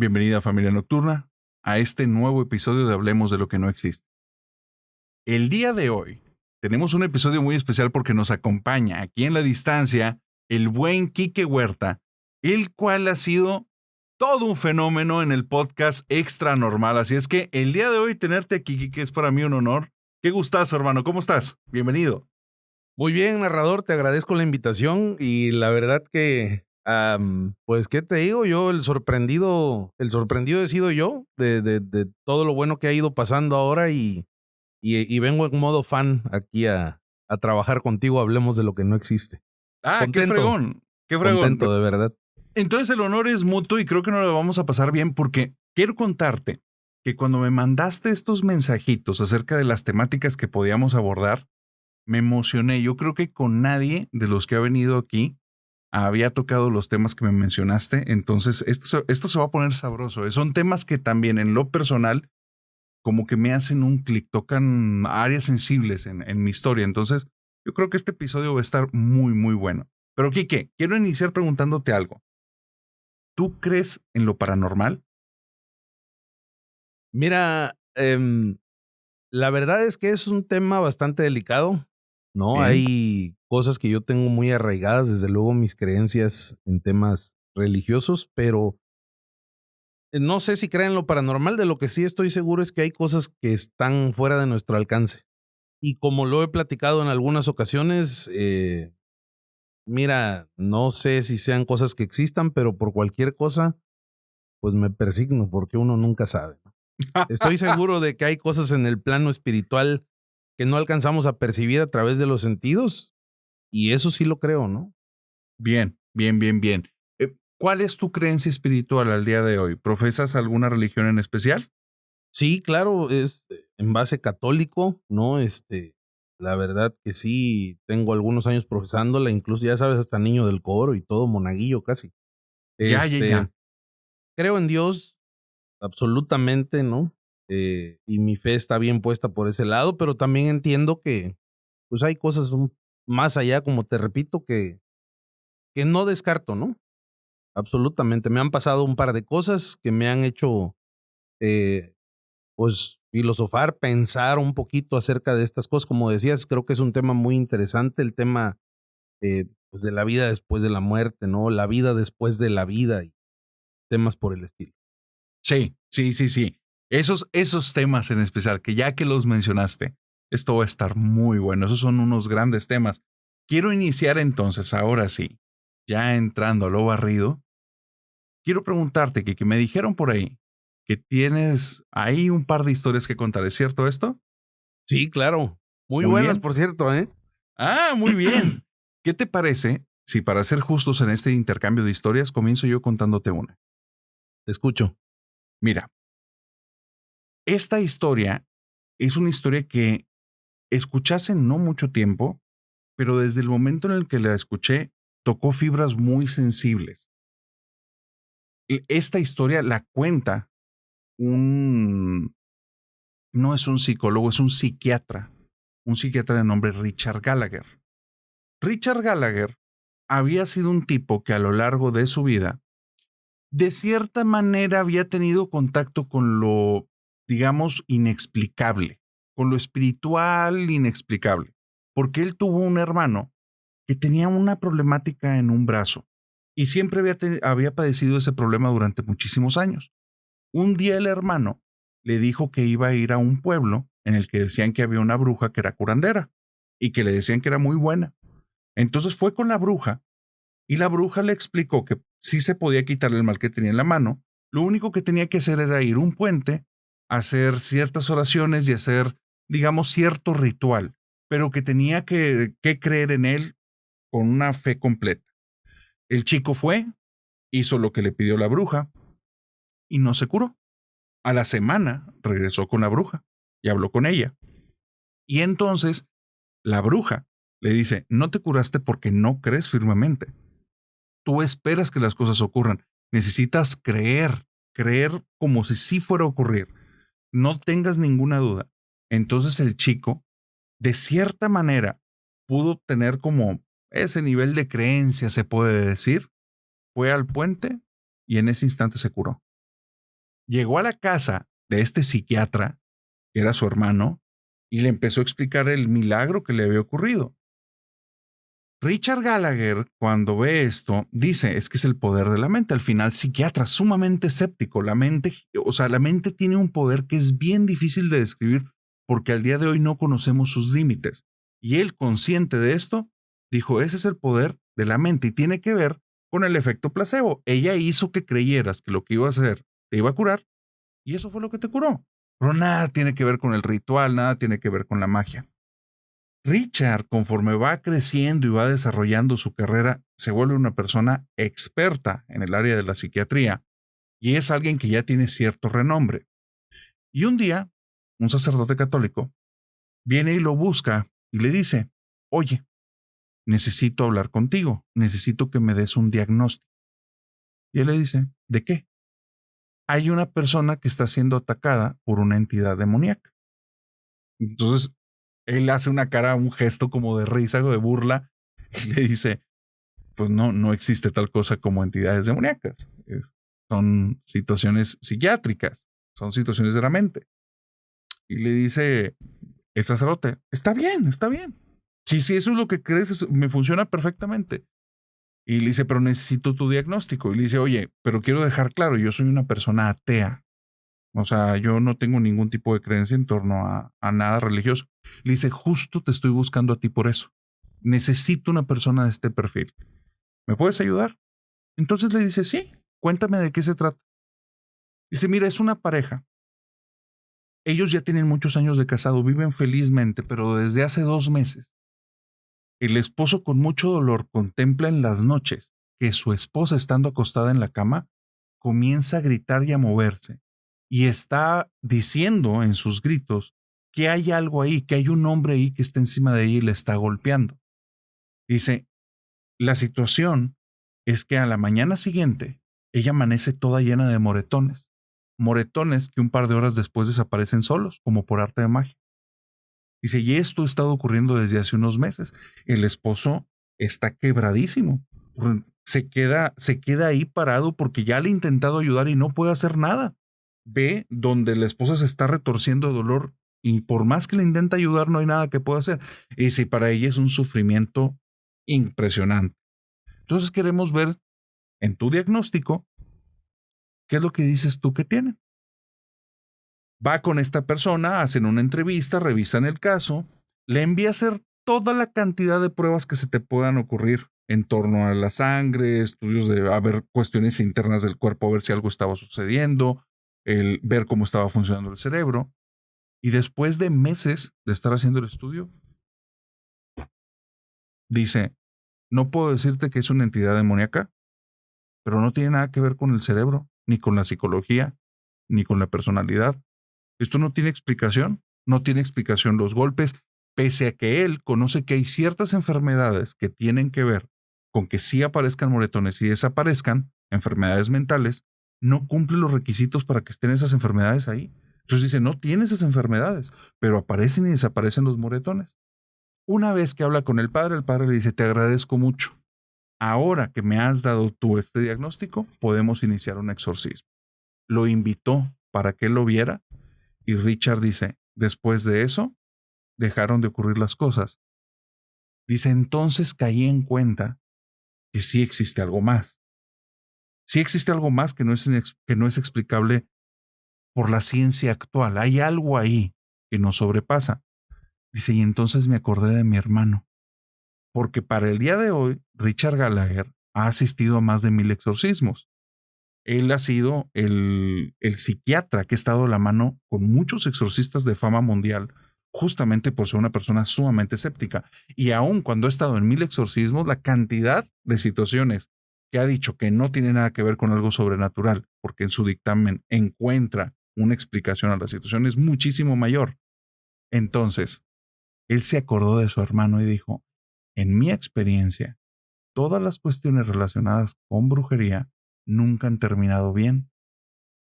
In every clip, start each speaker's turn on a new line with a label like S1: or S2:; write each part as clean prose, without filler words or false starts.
S1: Bienvenida familia nocturna a este nuevo episodio de Hablemos de lo que no existe. El día de hoy tenemos un episodio muy especial porque nos acompaña aquí en la distancia el buen Quique Huerta, el cual ha sido todo un fenómeno en el podcast Extra Normal. Así es que el día de hoy tenerte aquí, Quique, es para mí un honor. Qué gustazo, hermano. ¿Cómo estás? Bienvenido.
S2: Muy bien, narrador, te agradezco la invitación y la verdad que, pues, ¿qué te digo? Yo, el sorprendido he sido yo de todo lo bueno que ha ido pasando ahora y vengo en modo fan aquí a trabajar contigo, hablemos de lo que no existe.
S1: Qué
S2: Contento,
S1: fregón. Qué fregón.
S2: contento de verdad.
S1: Entonces el honor es mutuo y creo que nos lo vamos a pasar bien porque quiero contarte que cuando me mandaste estos mensajitos acerca de las temáticas que podíamos abordar, me emocioné. Yo creo que con nadie de los que ha venido aquí había tocado los temas que me mencionaste. Entonces esto se va a poner sabroso. Son temas que también en lo personal como que me hacen un clic, tocan áreas sensibles en mi historia. Entonces yo creo que este episodio va a estar muy, muy bueno. Pero Quique, quiero iniciar preguntándote algo. ¿Tú crees en lo paranormal?
S2: Mira, la verdad es que es un tema bastante delicado, ¿no?
S1: Bien.
S2: Hay cosas que yo tengo muy arraigadas, desde luego mis creencias en temas religiosos, pero no sé si creen lo paranormal. De lo que sí estoy seguro es que hay cosas que están fuera de nuestro alcance. Y como lo he platicado en algunas ocasiones, mira, no sé si sean cosas que existan, pero por cualquier cosa, pues me persigno porque uno nunca sabe, ¿no? Estoy seguro de que hay cosas en el plano espiritual que no alcanzamos a percibir a través de los sentidos, y eso sí lo creo, ¿no?
S1: Bien, bien, bien, bien. ¿Cuál es tu creencia espiritual al día de hoy? ¿Profesas alguna religión en especial?
S2: Sí, claro, es en base católico, ¿no? La verdad que sí, tengo algunos años profesándola, incluso ya sabes, hasta niño del coro y todo, monaguillo casi.
S1: Ya, ya, ya.
S2: Creo en Dios absolutamente, ¿no? Y mi fe está bien puesta por ese lado, pero también entiendo que, pues, hay cosas más allá, como te repito, que no descarto, ¿no? Absolutamente. Me han pasado un par de cosas que me han hecho, eh, pues, filosofar, pensar un poquito acerca de estas cosas. Como decías, creo que es un tema muy interesante, el tema, pues, de la vida después de la muerte, ¿no? La vida después de la vida y temas por el estilo.
S1: Sí, sí, sí, sí. Esos temas en especial, que ya que los mencionaste, esto va a estar muy bueno. Esos son unos grandes temas. Quiero iniciar entonces, ahora sí, ya entrando a lo barrido, quiero preguntarte que me dijeron por ahí que tienes ahí un par de historias que contar. ¿Es cierto esto?
S2: Sí, claro. Muy
S1: Muy
S2: buenas,
S1: bien.
S2: por cierto, ¿eh?
S1: Muy bien. ¿Qué te parece si para ser justos en este intercambio de historias comienzo yo contándote una?
S2: Te escucho.
S1: Mira, esta historia es una historia que escuché hace no mucho tiempo, pero desde el momento en el que la escuché tocó fibras muy sensibles. Esta historia la cuenta un, no es un psicólogo, es un psiquiatra de nombre Richard Gallagher. Richard Gallagher había sido un tipo que a lo largo de su vida de cierta manera había tenido contacto con lo, digamos, inexplicable, con lo espiritual inexplicable, porque él tuvo un hermano que tenía una problemática en un brazo y siempre había padecido ese problema durante muchísimos años. Un día el hermano le dijo que iba a ir a un pueblo en el que decían que había una bruja que era curandera y que le decían que era muy buena. Entonces fue con la bruja y la bruja le explicó que sí se podía quitar el mal que tenía en la mano. Lo único que tenía que hacer era ir a un puente, hacer ciertas oraciones y hacer, digamos, cierto ritual, pero que tenía que creer en él con una fe completa. El chico fue, hizo lo que le pidió la bruja y no se curó. A la semana regresó con la bruja y habló con ella. Y entonces la bruja le dice, no te curaste porque no crees firmemente. Tú esperas que las cosas ocurran. Necesitas creer, creer como si sí fuera a ocurrir. No tengas ninguna duda. Entonces el chico, de cierta manera, pudo tener como ese nivel de creencia, se puede decir. Fue al puente y en ese instante se curó. Llegó a la casa de este psiquiatra, que era su hermano, y le empezó a explicar el milagro que le había ocurrido. Richard Gallagher, cuando ve esto, dice, es que es el poder de la mente. Al final, psiquiatra sumamente escéptico. La mente tiene un poder que es bien difícil de describir porque al día de hoy no conocemos sus límites. Y él, consciente de esto, dijo, ese es el poder de la mente y tiene que ver con el efecto placebo. Ella hizo que creyeras que lo que iba a hacer te iba a curar y eso fue lo que te curó. Pero nada tiene que ver con el ritual, nada tiene que ver con la magia. Richard, conforme va creciendo y va desarrollando su carrera, se vuelve una persona experta en el área de la psiquiatría y es alguien que ya tiene cierto renombre. Y un día, un sacerdote católico viene y lo busca y le dice, oye, necesito hablar contigo, necesito que me des un diagnóstico. Y él le dice, ¿de qué? Hay una persona que está siendo atacada por una entidad demoníaca. Entonces, él hace una cara, un gesto como de risa o de burla y le dice, pues no existe tal cosa como entidades demoníacas. Son situaciones psiquiátricas, son situaciones de la mente. Y le dice el sacerdote, está bien. Sí, eso es lo que crees, me funciona perfectamente. Y le dice, pero necesito tu diagnóstico. Y le dice, oye, pero quiero dejar claro, yo soy una persona atea. O sea, yo no tengo ningún tipo de creencia en torno a nada religioso. Le dice, justo te estoy buscando a ti por eso. Necesito una persona de este perfil. ¿Me puedes ayudar? Entonces le dice, sí, cuéntame de qué se trata. Dice, mira, es una pareja. Ellos ya tienen muchos años de casado, viven felizmente, pero desde hace 2 meses, el esposo con mucho dolor contempla en las noches que su esposa, estando acostada en la cama, comienza a gritar y a moverse. Y está diciendo en sus gritos que hay algo ahí, que hay un hombre ahí que está encima de ella y le está golpeando. Dice, la situación es que a la mañana siguiente ella amanece toda llena de moretones. Moretones que un par de horas después desaparecen solos, como por arte de magia. Dice, y esto ha estado ocurriendo desde hace unos meses. El esposo está quebradísimo. Se queda ahí parado porque ya le ha intentado ayudar y no puede hacer nada. Ve donde la esposa se está retorciendo de dolor y por más que le intenta ayudar no hay nada que pueda hacer. Y dice, para ella es un sufrimiento impresionante. Entonces queremos ver en tu diagnóstico qué es lo que dices tú que tienen. Va con esta persona, hacen una entrevista, revisan el caso, le envía a hacer toda la cantidad de pruebas que se te puedan ocurrir en torno a la sangre, estudios de a ver cuestiones internas del cuerpo, a ver si algo estaba sucediendo, el ver cómo estaba funcionando el cerebro. Y después de meses de estar haciendo el estudio, dice, no puedo decirte que es una entidad demoníaca, pero no tiene nada que ver con el cerebro, ni con la psicología, ni con la personalidad. Esto no tiene explicación, no tiene explicación los golpes, pese a que él conoce que hay ciertas enfermedades que tienen que ver con que sí aparezcan moretones y desaparezcan, enfermedades mentales, no cumple los requisitos para que estén esas enfermedades ahí. Entonces dice, no tiene esas enfermedades, pero aparecen y desaparecen los moretones. Una vez que habla con el padre le dice, te agradezco mucho. Ahora que me has dado tú este diagnóstico, podemos iniciar un exorcismo. Lo invitó para que él lo viera y Richard dice, después de eso, dejaron de ocurrir las cosas. Dice, entonces caí en cuenta que sí existe algo más. Sí existe algo más que no es explicable por la ciencia actual. Hay algo ahí que nos sobrepasa. Dice, y entonces me acordé de mi hermano. Porque para el día de hoy, Richard Gallagher ha asistido a más de 1000 exorcismos. Él ha sido el psiquiatra que ha estado a la mano con muchos exorcistas de fama mundial, justamente por ser una persona sumamente escéptica. Y aun cuando ha estado en 1000 exorcismos, la cantidad de situaciones que ha dicho que no tiene nada que ver con algo sobrenatural, porque en su dictamen encuentra una explicación a la situación, es muchísimo mayor. Entonces, él se acordó de su hermano y dijo, en mi experiencia, todas las cuestiones relacionadas con brujería nunca han terminado bien.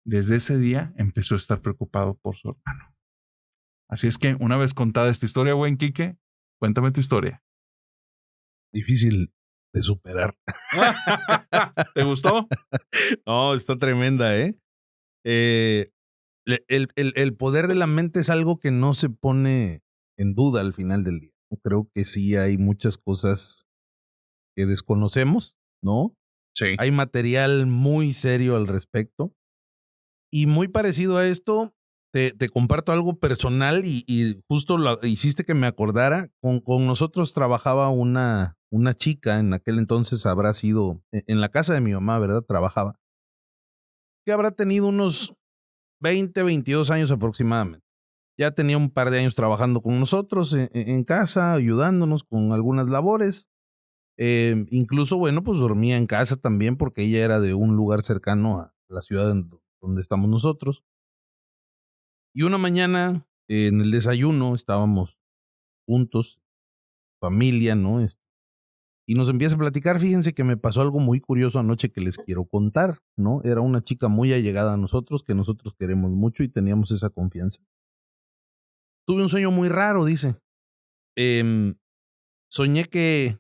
S1: Desde ese día empezó a estar preocupado por su hermano. Así es que una vez contada esta historia, buen Quique, cuéntame tu historia.
S2: Difícil de superar.
S1: ¿Te gustó?
S2: No, está tremenda, ¿eh? Eh, el poder de la mente es algo que no se pone en duda al final del día. Creo que sí hay muchas cosas que desconocemos, ¿no?
S1: Sí.
S2: Hay material muy serio al respecto. Y muy parecido a esto, te comparto algo personal y justo lo hiciste que me acordara. Con nosotros trabajaba una chica, en aquel entonces habrá sido en la casa de mi mamá, ¿verdad? Trabajaba, que habrá tenido unos 20, 22 años aproximadamente. Ya tenía un par de años trabajando con nosotros en casa, ayudándonos con algunas labores. Incluso, bueno, pues dormía en casa también porque ella era de un lugar cercano a la ciudad donde estamos nosotros. Y una mañana en el desayuno estábamos juntos, familia, ¿no? Y nos empieza a platicar, fíjense que me pasó algo muy curioso anoche que les quiero contar, ¿no? Era una chica muy allegada a nosotros, que nosotros queremos mucho y teníamos esa confianza. Tuve un sueño muy raro, dice. Em, Soñé que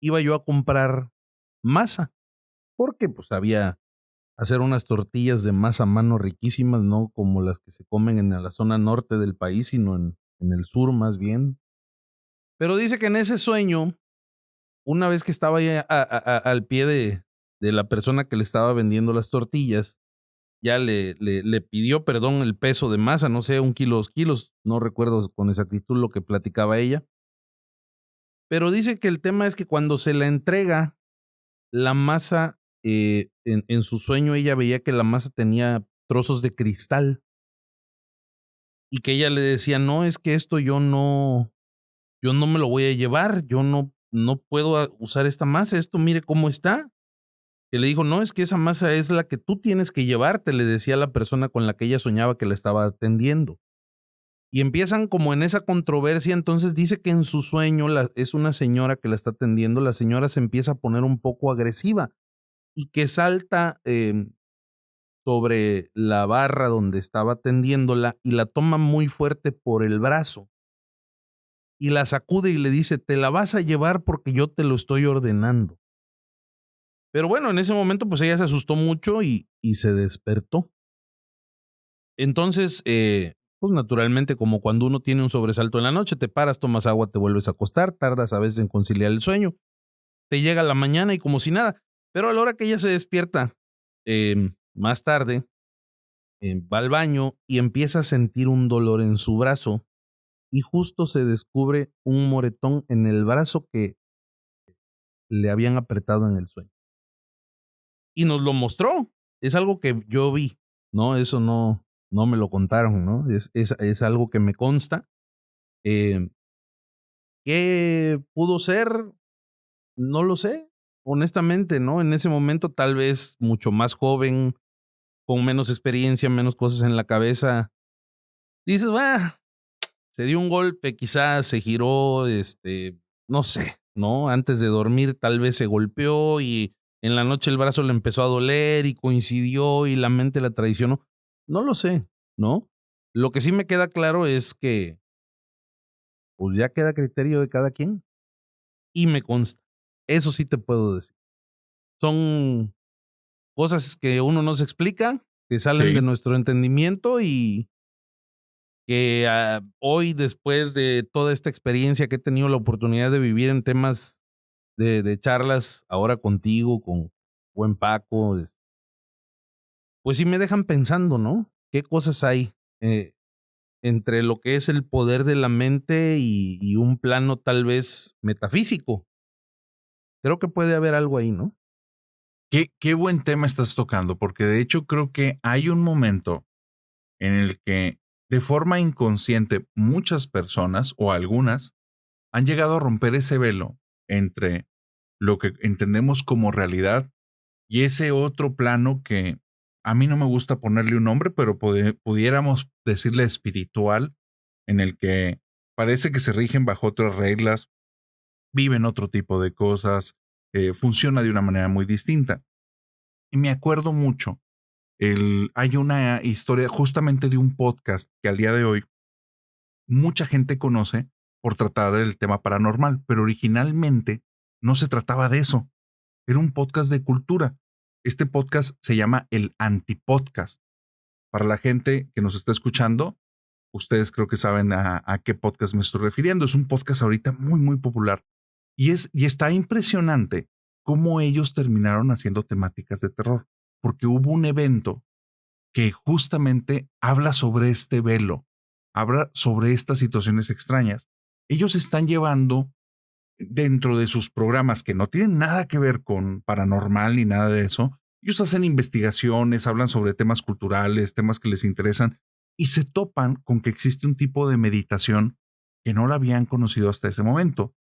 S2: iba yo a comprar masa, porque pues había hacer unas tortillas de masa a mano riquísimas, no como las que se comen en la zona norte del país, sino en el sur más bien. Pero dice que en ese sueño, una vez que estaba ya al pie de la persona que le estaba vendiendo las tortillas, ya le pidió perdón el peso de masa, no sé, 1 kilo, 2 kilos, no recuerdo con exactitud lo que platicaba ella. Pero dice que el tema es que cuando se la entrega la masa, en su sueño ella veía que la masa tenía trozos de cristal y que ella le decía, no, es que esto yo no me lo voy a llevar, yo no puedo usar esta masa, esto mire cómo está. Que le dijo, no, es que esa masa es la que tú tienes que llevarte, le decía la persona con la que ella soñaba que la estaba atendiendo. Y empiezan como en esa controversia, entonces dice que en su sueño es una señora que la está atendiendo, la señora se empieza a poner un poco agresiva y que salta sobre la barra donde estaba atendiéndola y la toma muy fuerte por el brazo y la sacude y le dice, te la vas a llevar porque yo te lo estoy ordenando. Pero bueno, en ese momento pues ella se asustó mucho y se despertó. Entonces, pues naturalmente como cuando uno tiene un sobresalto en la noche, te paras, tomas agua, te vuelves a acostar, tardas a veces en conciliar el sueño, te llega la mañana y como si nada. Pero a la hora que ella se despierta, más tarde, va al baño y empieza a sentir un dolor en su brazo y justo se descubre un moretón en el brazo que le habían apretado en el sueño. Y nos lo mostró. Es algo que yo vi, ¿no? Eso no me lo contaron, ¿no? Es algo que me consta. Eh, ¿Qué pudo ser? No lo sé, honestamente, ¿no? En ese momento tal vez mucho más joven, con menos experiencia, menos cosas en la cabeza. Dices, va, se dio un golpe, quizás se giró, no sé, ¿no? Antes de dormir tal vez se golpeó y en la noche el brazo le empezó a doler y coincidió y la mente la traicionó. No lo sé, ¿no? Lo que sí me queda claro es que pues ya queda a criterio de cada quien y me consta. Eso sí te puedo decir. Son cosas que uno no se explica, que salen de
S1: Sí.
S2: nuestro entendimiento y que hoy, después de toda esta experiencia que he tenido la oportunidad de vivir en temas de charlas, ahora contigo, con buen Paco, pues sí me dejan pensando, ¿no? ¿Qué cosas hay entre lo que es el poder de la mente y un plano tal vez metafísico? Creo que puede haber algo ahí, ¿no?
S1: Qué buen tema estás tocando, porque de hecho creo que hay un momento en el que de forma inconsciente muchas personas o algunas han llegado a romper ese velo entre lo que entendemos como realidad y ese otro plano que a mí no me gusta ponerle un nombre, pero pudiéramos decirle espiritual, en el que parece que se rigen bajo otras reglas, viven otro tipo de cosas, funciona de una manera muy distinta. Y me acuerdo mucho, hay una historia justamente de un podcast que al día de hoy mucha gente conoce por tratar el tema paranormal, pero originalmente no se trataba de eso. Era un podcast de cultura. Este podcast se llama El Antipodcast Para la gente que nos está escuchando, ustedes creo que saben a qué podcast me estoy refiriendo. Es un podcast ahorita muy, muy popular. Y está impresionante cómo ellos terminaron haciendo temáticas de terror, porque hubo un evento que justamente habla sobre este velo, habla sobre estas situaciones extrañas. Ellos están llevando dentro de sus programas que no tienen nada que ver con paranormal ni nada de eso. Ellos hacen investigaciones, hablan sobre temas culturales, temas que les interesan y se topan con que existe un tipo de meditación que no la habían conocido hasta ese momento,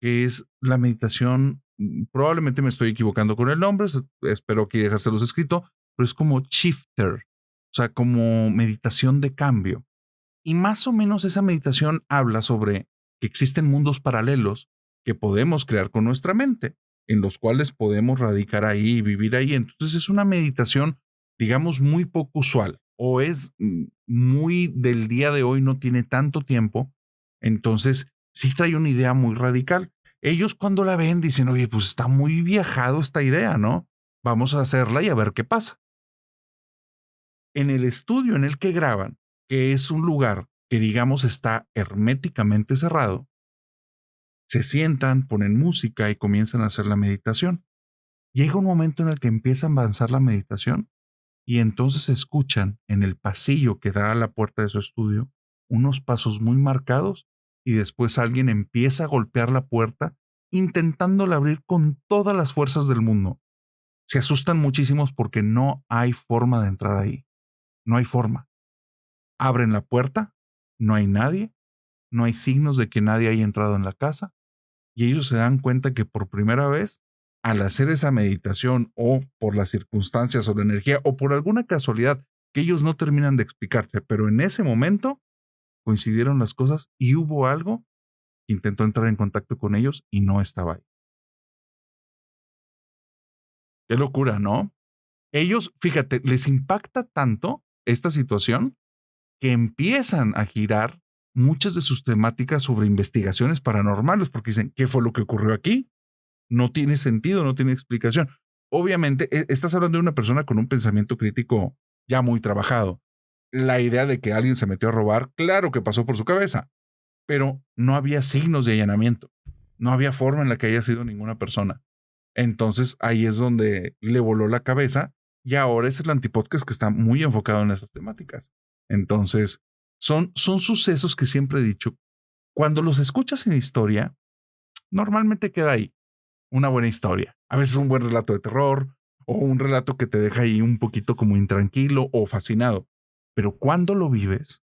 S1: que es la meditación. Probablemente me estoy equivocando con el nombre, espero que dejárselos escrito, pero es como shifter, o sea, como meditación de cambio. Y más o menos esa meditación habla sobre que existen mundos paralelos que podemos crear con nuestra mente, en los cuales podemos radicar ahí y vivir ahí. Entonces es una meditación, digamos, muy poco usual o es muy del día de hoy, no tiene tanto tiempo. Entonces sí trae una idea muy radical. Ellos cuando la ven dicen, oye, pues está muy viajado esta idea, ¿no? Vamos a hacerla y a ver qué pasa. En el estudio en el que graban, que es un lugar que digamos está herméticamente cerrado, se sientan, ponen música y comienzan a hacer la meditación. Llega un momento en el que empieza a avanzar la meditación y entonces escuchan en el pasillo que da a la puerta de su estudio unos pasos muy marcados y después alguien empieza a golpear la puerta intentándola abrir con todas las fuerzas del mundo. Se asustan muchísimos porque no hay forma de entrar ahí. No hay forma. Abren la puerta, no hay nadie, no hay signos de que nadie haya entrado en la casa y ellos se dan cuenta que por primera vez, al hacer esa meditación o por las circunstancias o la energía o por alguna casualidad que ellos no terminan de explicarse, pero en ese momento coincidieron las cosas y hubo algo que intentó entrar en contacto con ellos y no estaba ahí. Qué locura, ¿no? Ellos, fíjate, les impacta tanto esta situación que empiezan a girar muchas de sus temáticas sobre investigaciones paranormales, porque dicen, ¿qué fue lo que ocurrió aquí? No tiene sentido, no tiene explicación. Obviamente, estás hablando de una persona con un pensamiento crítico ya muy trabajado. La idea de que alguien se metió a robar, claro que pasó por su cabeza, pero no había signos de allanamiento. No había forma en la que haya sido ninguna persona. Entonces ahí es donde le voló la cabeza y ahora es el antipodcast que está muy enfocado en esas temáticas. Entonces son sucesos que siempre he dicho, cuando los escuchas en historia, normalmente queda ahí una buena historia. A veces un buen relato de terror o un relato que te deja ahí un poquito como intranquilo o fascinado. Pero cuando lo vives,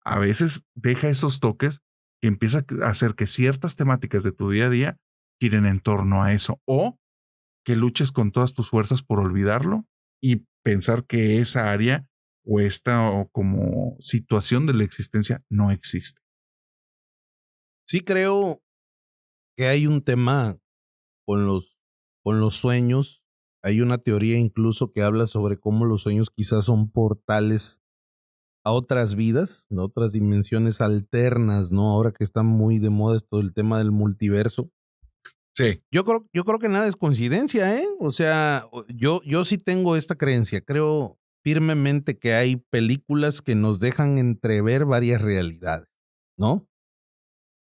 S1: a veces deja esos toques que empieza a hacer que ciertas temáticas de tu día a día giren en torno a eso o que luches con todas tus fuerzas por olvidarlo y pensar que esa área o esta o como situación de la existencia no existe.
S2: Sí creo que hay un tema con los sueños. Hay una teoría incluso que habla sobre cómo los sueños quizás son portales a otras vidas, a otras dimensiones alternas, ¿no? Ahora que está muy de moda esto del tema del multiverso.
S1: Sí.
S2: Yo creo que nada es coincidencia, ¿eh? O sea, yo sí tengo esta creencia. Creo firmemente que hay películas que nos dejan entrever varias realidades, ¿no?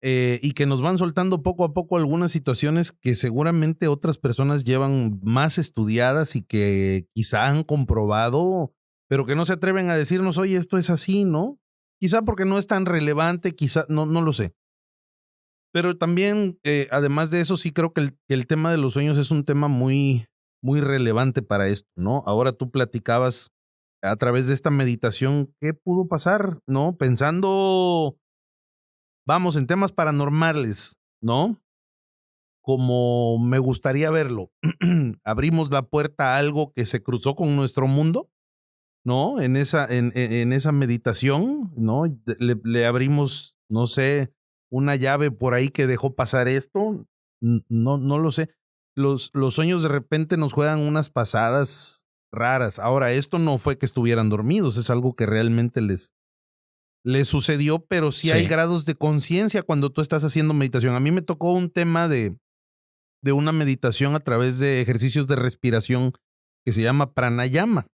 S2: Y que nos van soltando poco a poco algunas situaciones que seguramente otras personas llevan más estudiadas y que quizá han comprobado, pero que no se atreven a decirnos, oye, esto es así, ¿no? Quizá porque no es tan relevante, quizá, no lo sé. Pero también, además de eso, sí creo que el tema de los sueños es un tema muy, muy relevante para esto, ¿no? Ahora tú platicabas a través de esta meditación, ¿qué pudo pasar? ¿No? Pensando, vamos, en temas paranormales, ¿no? Como me gustaría verlo. Abrimos la puerta a algo que se cruzó con nuestro mundo, ¿no? En esa meditación, ¿no? Le abrimos, no sé, una llave por ahí que dejó pasar esto. No lo sé. Los sueños de repente nos juegan unas pasadas raras. Ahora, esto no fue que estuvieran dormidos, es algo que realmente les sucedió, pero sí hay grados de conciencia cuando tú estás haciendo meditación. A mí me tocó un tema de una meditación a través de ejercicios de respiración que se llama pranayama.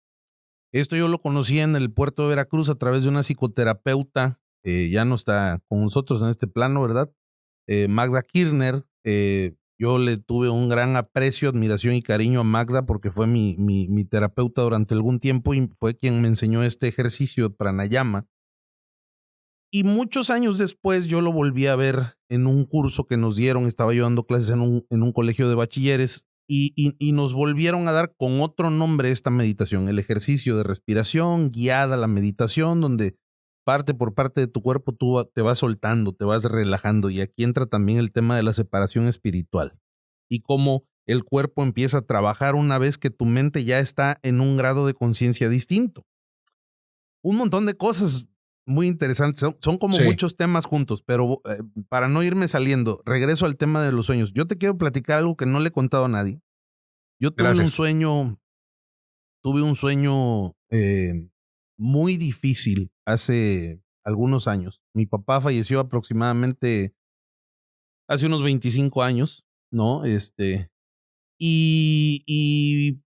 S2: Esto yo lo conocí en el puerto de Veracruz a través de una psicoterapeuta, ya no está con nosotros en este plano, ¿verdad? Magda Kirchner. Yo le tuve un gran aprecio, admiración y cariño a Magda porque fue mi terapeuta durante algún tiempo y fue quien me enseñó este ejercicio de pranayama. Y muchos años después yo lo volví a ver en un curso que nos dieron, estaba yo dando clases en un colegio de bachilleres y nos volvieron a dar con otro nombre esta meditación, el ejercicio de respiración guiada, la meditación, donde parte por parte de tu cuerpo tú te vas soltando, te vas relajando y aquí entra también el tema de la separación espiritual y cómo el cuerpo empieza a trabajar una vez que tu mente ya está en un grado de conciencia distinto. Un montón de cosas muy interesantes. Son como
S1: Sí,
S2: muchos temas juntos, pero para no irme saliendo, regreso al tema de los sueños. Yo te quiero platicar algo que no le he contado a nadie. Yo
S1: gracias.
S2: tuve un sueño muy difícil hace algunos años. Mi papá falleció aproximadamente hace unos 25 años, ¿no?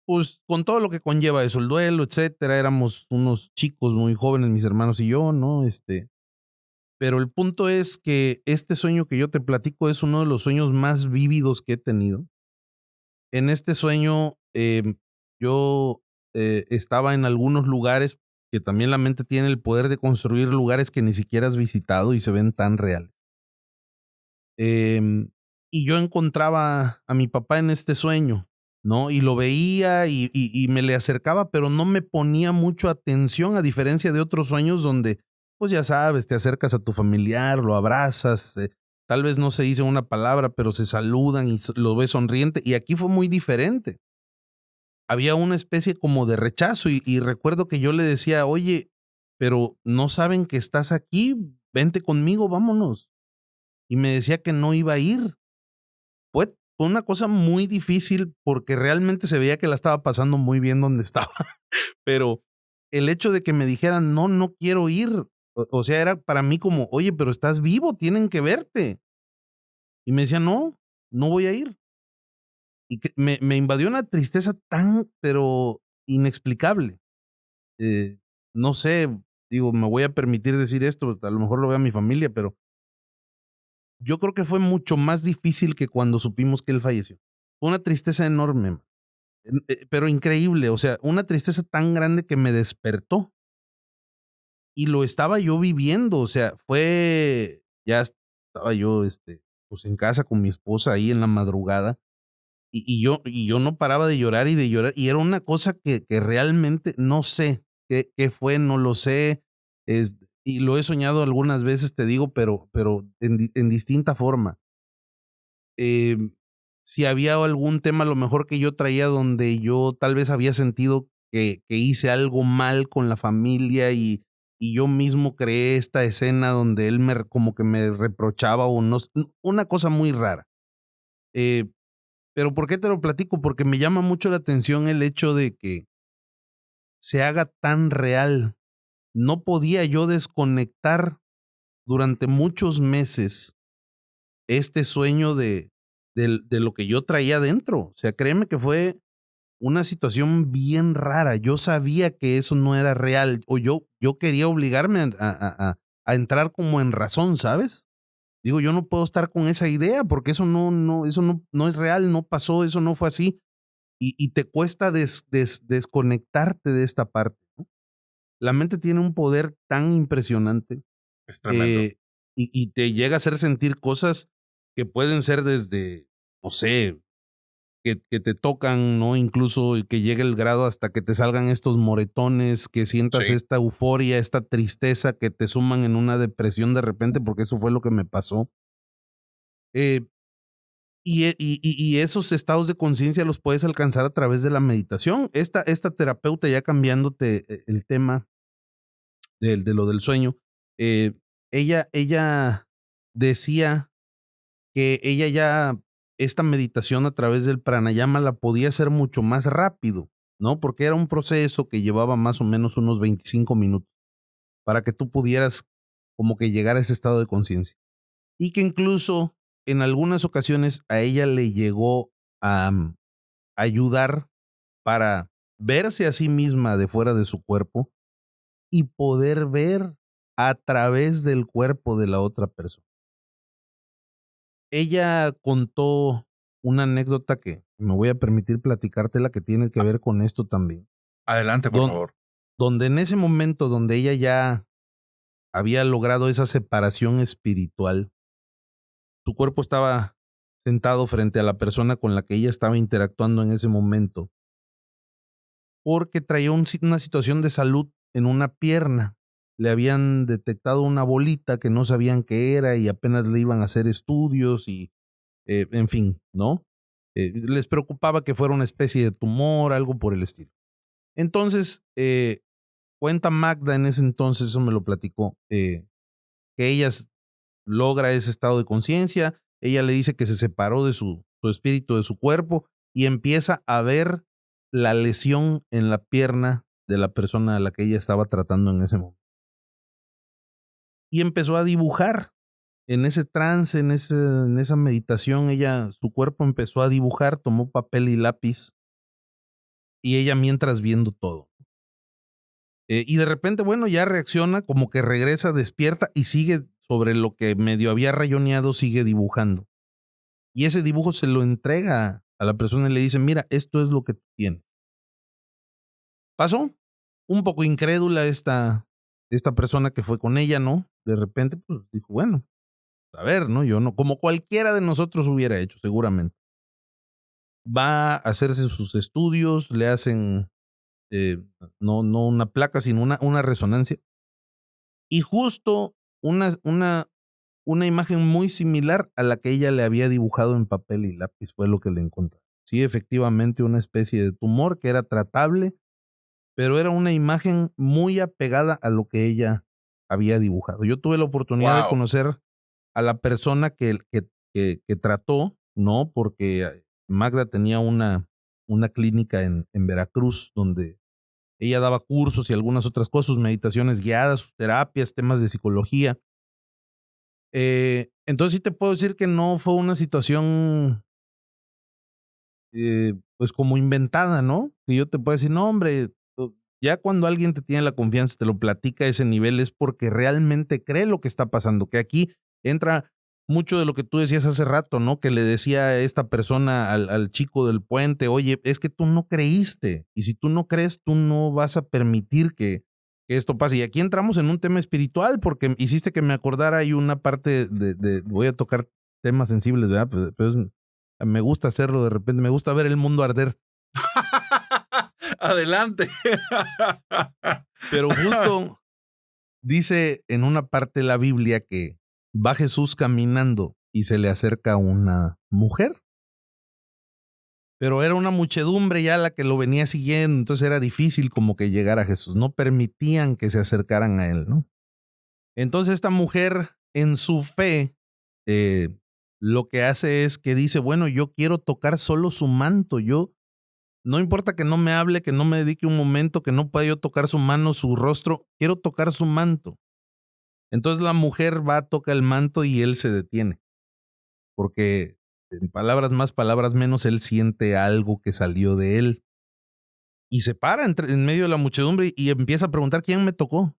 S2: Pues con todo lo que conlleva eso, el duelo, etcétera, éramos unos chicos muy jóvenes, mis hermanos y yo, ¿no? Pero el punto es que este sueño que yo te platico es uno de los sueños más vívidos que he tenido. En este sueño, yo estaba en algunos lugares que también la mente tiene el poder de construir lugares que ni siquiera has visitado y se ven tan reales. Em, y yo encontraba a mi papá en este sueño, ¿no? Y lo veía y me le acercaba, pero no me ponía mucho atención, a diferencia de otros sueños donde, pues ya sabes, te acercas a tu familiar, lo abrazas, tal vez no se dice una palabra, pero se saludan y lo ves sonriente. Y aquí fue muy diferente. Había una especie como de rechazo y recuerdo que yo le decía, oye, pero no saben que estás aquí, vente conmigo, vámonos. Y me decía que no iba a ir. Fue una cosa muy difícil porque realmente se veía que la estaba pasando muy bien donde estaba, pero el hecho de que me dijeran: "No, no quiero ir", o sea, era para mí como: "Oye, pero estás vivo, tienen que verte". Y me decía: "No, no voy a ir". Y que me invadió una tristeza tan, pero inexplicable. Eh, no sé, digo, me voy a permitir decir esto, a lo mejor lo vea mi familia, pero yo creo que fue mucho más difícil que cuando supimos que él falleció. Fue una tristeza enorme. Pero increíble, o sea, una tristeza tan grande que me despertó y lo estaba yo viviendo, o sea, ya estaba yo, pues en casa con mi esposa ahí en la madrugada y yo no paraba de llorar y era una cosa que realmente no sé qué fue, no lo sé, y lo he soñado algunas veces, te digo, pero en distinta forma. em, si había algún tema a lo mejor que yo traía donde yo tal vez había sentido que hice algo mal con la familia y yo mismo creé esta escena donde él como que me reprochaba o no, una cosa muy rara. Eh, pero ¿por qué te lo platico? Porque me llama mucho la atención el hecho de que se haga tan real. No podía yo desconectar durante muchos meses este sueño de lo que yo traía dentro. O sea, créeme que fue una situación bien rara. Yo sabía que eso no era real, o yo quería obligarme a entrar como en razón, ¿sabes? Digo, yo no puedo estar con esa idea porque eso no es real, no pasó, eso no fue así. Y te cuesta desconectarte de esta parte, ¿no? La mente tiene un poder tan impresionante,
S1: Es tremendo.
S2: eh, y te llega a hacer sentir cosas que pueden ser desde, no sé, que te tocan, ¿no? Incluso y que llegue el grado hasta que te salgan estos moretones, que sientas
S1: Sí,
S2: esta euforia, esta tristeza, que te suman en una depresión de repente, porque eso fue lo que me pasó. Eh, y esos estados de conciencia los puedes alcanzar a través de la meditación. Esta terapeuta, ya cambiándote el tema de lo del sueño, eh, ella decía que ella ya esta meditación a través del pranayama la podía hacer mucho más rápido, ¿no? Porque era un proceso que llevaba más o menos unos 25 minutos para que tú pudieras como que llegar a ese estado de conciencia. Y que incluso en algunas ocasiones a ella le llegó a ayudar para verse a sí misma de fuera de su cuerpo y poder ver a través del cuerpo de la otra persona. Ella contó una anécdota que me voy a permitir platicártela, que tiene que ver con esto también.
S1: Adelante, por favor.
S2: Donde en ese momento donde ella ya había logrado esa separación espiritual, su cuerpo estaba sentado frente a la persona con la que ella estaba interactuando en ese momento, porque traía una situación de salud en una pierna. Le habían detectado una bolita que no sabían qué era y apenas le iban a hacer estudios y, en fin, ¿no? Les preocupaba que fuera una especie de tumor, algo por el estilo. Entonces, cuenta Magda en ese entonces, eso me lo platicó, que ella logra ese estado de conciencia, ella le dice que se separó de su espíritu de su cuerpo y empieza a ver la lesión en la pierna de la persona a la que ella estaba tratando en ese momento. Y empezó a dibujar en ese trance, en esa meditación, su cuerpo empezó a dibujar, tomó papel y lápiz y ella mientras viendo todo. Y de repente, bueno, ya reacciona, como que regresa, despierta y sigue sobre lo que medio había rayoneado, sigue dibujando. Y ese dibujo se lo entrega a la persona y le dice, mira, esto es lo que tú tienes. Pasó un poco incrédula esta persona que fue con ella, ¿no? De repente, pues dijo, bueno, a ver, ¿no? Yo no, como cualquiera de nosotros hubiera hecho, seguramente. Va a hacerse sus estudios, le hacen, no una placa, sino una resonancia. Y justo una imagen muy similar a la que ella le había dibujado en papel y lápiz fue lo que le encontró. Sí, efectivamente, una especie de tumor que era tratable, pero era una imagen muy apegada a lo que ella había dibujado. Yo tuve la oportunidad de conocer a la persona que trató, ¿no? Porque Magda tenía una clínica en Veracruz donde ella daba cursos y algunas otras cosas, sus meditaciones guiadas, sus terapias, temas de psicología. Entonces sí te puedo decir que no fue una situación pues como inventada, ¿no? Que yo te puedo decir, no, hombre, ya cuando alguien te tiene la confianza, te lo platica a ese nivel, es porque realmente cree lo que está pasando. Que aquí entra mucho de lo que tú decías hace rato, ¿no? Que le decía a esta persona al chico del puente, oye, es que tú no creíste. Y si tú no crees, tú no vas a permitir que esto pase. Y aquí entramos en un tema espiritual, porque hiciste que me acordara, hay una parte voy a tocar temas sensibles, ¿verdad? Pero me gusta hacerlo de repente, me gusta ver el mundo arder.
S1: Adelante.
S2: Pero justo dice en una parte de la Biblia que va Jesús caminando y se le acerca una mujer. Pero era una muchedumbre ya la que lo venía siguiendo, entonces era difícil como que llegar a Jesús. No permitían que se acercaran a él, ¿no? Entonces esta mujer en su fe lo que hace es que dice, bueno, yo quiero tocar solo su manto, no importa que no me hable, que no me dedique un momento, que no pueda yo tocar su mano, su rostro, quiero tocar su manto. Entonces la mujer va, toca el manto y él se detiene, porque en palabras más, palabras menos, él siente algo que salió de él. Y se para en medio de la muchedumbre y empieza a preguntar quién me tocó.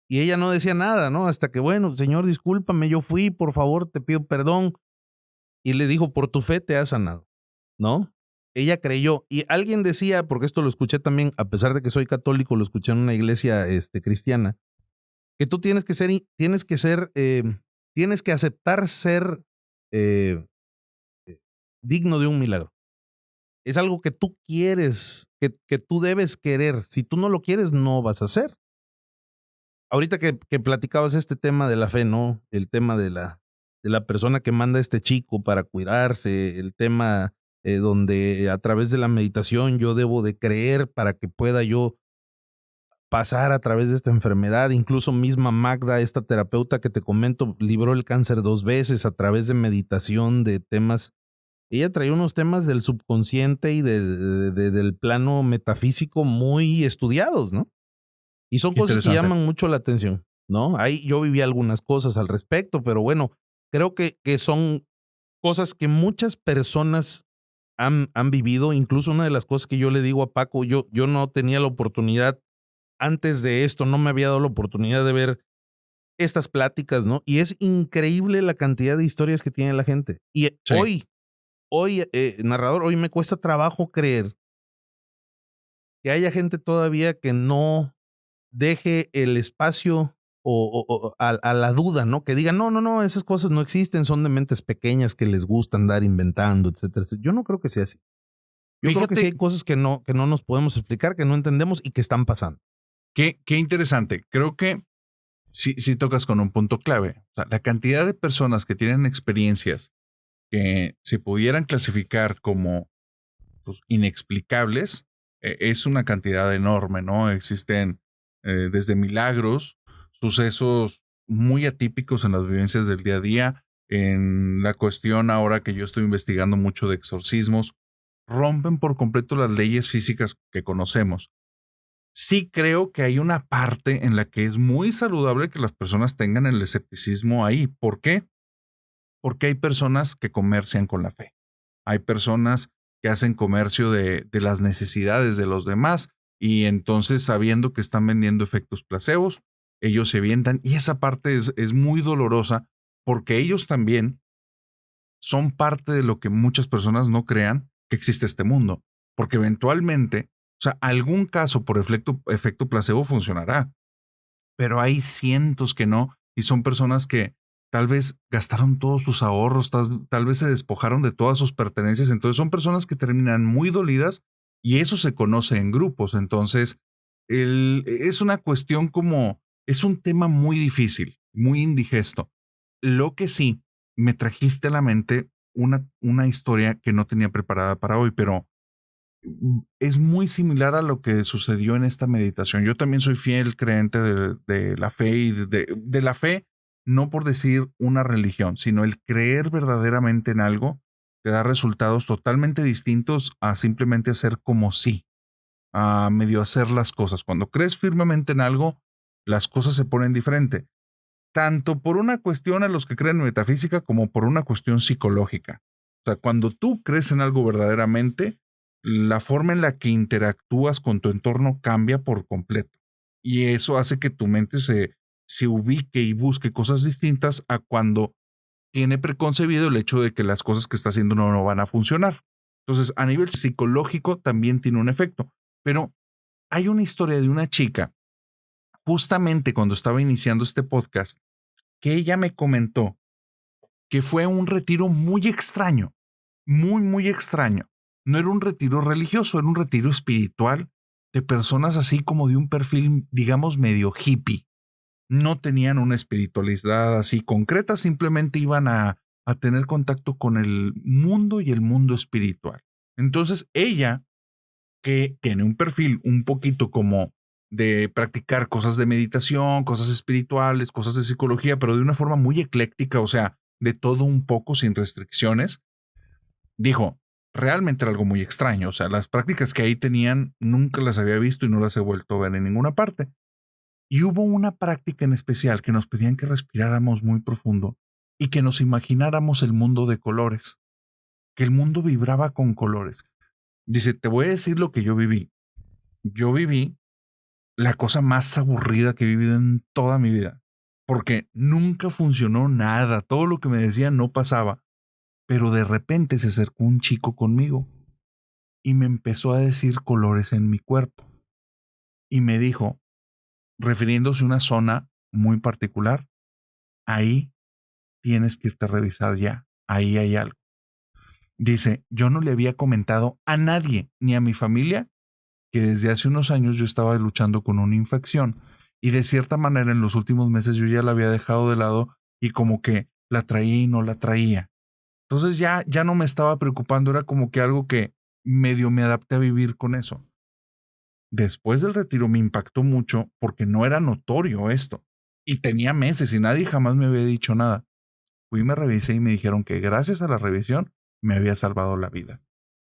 S2: Y ella no decía nada, ¿no? Hasta que, bueno, Señor, discúlpame, yo fui, por favor, te pido perdón. Y le dijo, por tu fe te has sanado, ¿no? Ella creyó. Y alguien decía, porque esto lo escuché también, a pesar de que soy católico, lo escuché en una iglesia cristiana, que tú tienes que aceptar ser digno de un milagro. Es algo que tú quieres, que tú debes querer. Si tú no lo quieres, no vas a hacer. Ahorita que platicabas este tema de la fe, ¿no? El tema de la persona que manda a este chico para cuidarse, el tema donde a través de la meditación yo debo de creer para que pueda yo pasar a través de esta enfermedad. Incluso misma Magda, esta terapeuta que te comento, libró el cáncer 2 veces a través de meditación, de temas. Ella traía unos temas del subconsciente y del plano metafísico muy estudiados, ¿no? Y son cosas que llaman mucho la atención, ¿no? Ahí yo viví algunas cosas al respecto, pero bueno, creo que son cosas que muchas personas han vivido. Incluso una de las cosas que yo le digo a Paco, yo no tenía la oportunidad, antes de esto, no me había dado la oportunidad de ver estas pláticas, ¿no? Y es increíble la cantidad de historias que tiene la gente. Y
S1: Sí.
S2: hoy, narrador, hoy me cuesta trabajo creer que haya gente todavía que no deje el espacio a la duda, ¿no? Que digan, no, esas cosas no existen, son de mentes pequeñas que les gusta andar inventando, etcétera, etcétera. Yo no creo que sea así. Yo creo que sí
S1: Fíjate
S2: hay cosas que no nos podemos explicar, que no entendemos y que están pasando.
S1: qué interesante. Creo que sí tocas con un punto clave. O sea, la cantidad de personas que tienen experiencias que se pudieran clasificar como pues, inexplicables es una cantidad enorme, ¿no? Existen desde milagros, sucesos muy atípicos en las vivencias del día a día, en la cuestión ahora que yo estoy investigando mucho de exorcismos, rompen por completo las leyes físicas que conocemos. Sí creo que hay una parte en la que es muy saludable que las personas tengan el escepticismo ahí. ¿Por qué? Porque hay personas que comercian con la fe. Hay personas que hacen comercio de las necesidades de los demás y entonces sabiendo que están vendiendo efectos placebos, ellos se avientan y esa parte es muy dolorosa porque ellos también son parte de lo que muchas personas no crean que existe este mundo, porque eventualmente, o sea, algún caso por efecto placebo funcionará, pero hay cientos que no, y son personas que tal vez gastaron todos sus ahorros, tal vez se despojaron de todas sus pertenencias, entonces son personas que terminan muy dolidas y eso se conoce en grupos, entonces es una cuestión como, es un tema muy difícil, muy indigesto. Lo que sí, me trajiste a la mente una historia que no tenía preparada para hoy, pero es muy similar a lo que sucedió en esta meditación. Yo también soy fiel creyente de la fe y de la fe, no por decir una religión, sino el creer verdaderamente en algo te da resultados totalmente distintos a simplemente hacer como sí, a medio hacer las cosas. Cuando crees firmemente en algo, las cosas se ponen diferente, tanto por una cuestión a los que creen en metafísica como por una cuestión psicológica. O sea, cuando tú crees en algo verdaderamente, la forma en la que interactúas con tu entorno cambia por completo. Y eso hace que tu mente se ubique y busque cosas distintas a cuando tiene preconcebido el hecho de que las cosas que está haciendo no van a funcionar. Entonces, a nivel psicológico también tiene un efecto. Pero hay una historia de una chica, justamente cuando estaba iniciando este podcast, que ella me comentó que fue un retiro muy extraño, muy extraño. No era un retiro religioso, era un retiro espiritual de personas así como de un perfil, digamos, medio hippie. No tenían una espiritualidad así concreta, simplemente iban a tener contacto con el mundo y el mundo espiritual. Entonces ella, que tiene un perfil un poquito como de practicar cosas de meditación, cosas espirituales, cosas de psicología, pero de una forma muy ecléctica, o sea, de todo un poco sin restricciones, dijo, realmente era algo muy extraño, o sea, las prácticas que ahí tenían nunca las había visto y no las he vuelto a ver en ninguna parte. Y hubo una práctica en especial que nos pedían que respiráramos muy profundo y que nos imagináramos el mundo de colores, que el mundo vibraba con colores. Dice, te voy a decir lo que yo viví. Yo viví la cosa más aburrida que he vivido en toda mi vida, porque nunca funcionó nada, todo lo que me decían no pasaba, pero de repente se acercó un chico conmigo y me empezó a decir colores en mi cuerpo y me dijo, refiriéndose a una zona muy particular, ahí tienes que irte a revisar ya, ahí hay algo. Dice, yo no le había comentado a nadie, ni a mi familia, que desde hace unos años yo estaba luchando con una infección y de cierta manera en los últimos meses yo ya la había dejado de lado y como que la traía y no la traía. Entonces ya no me estaba preocupando, era como que algo que medio me adapté a vivir con eso. Después del retiro me impactó mucho porque no era notorio esto y tenía meses y nadie jamás me había dicho nada. Fui y me revisé y me dijeron que gracias a la revisión me había salvado la vida.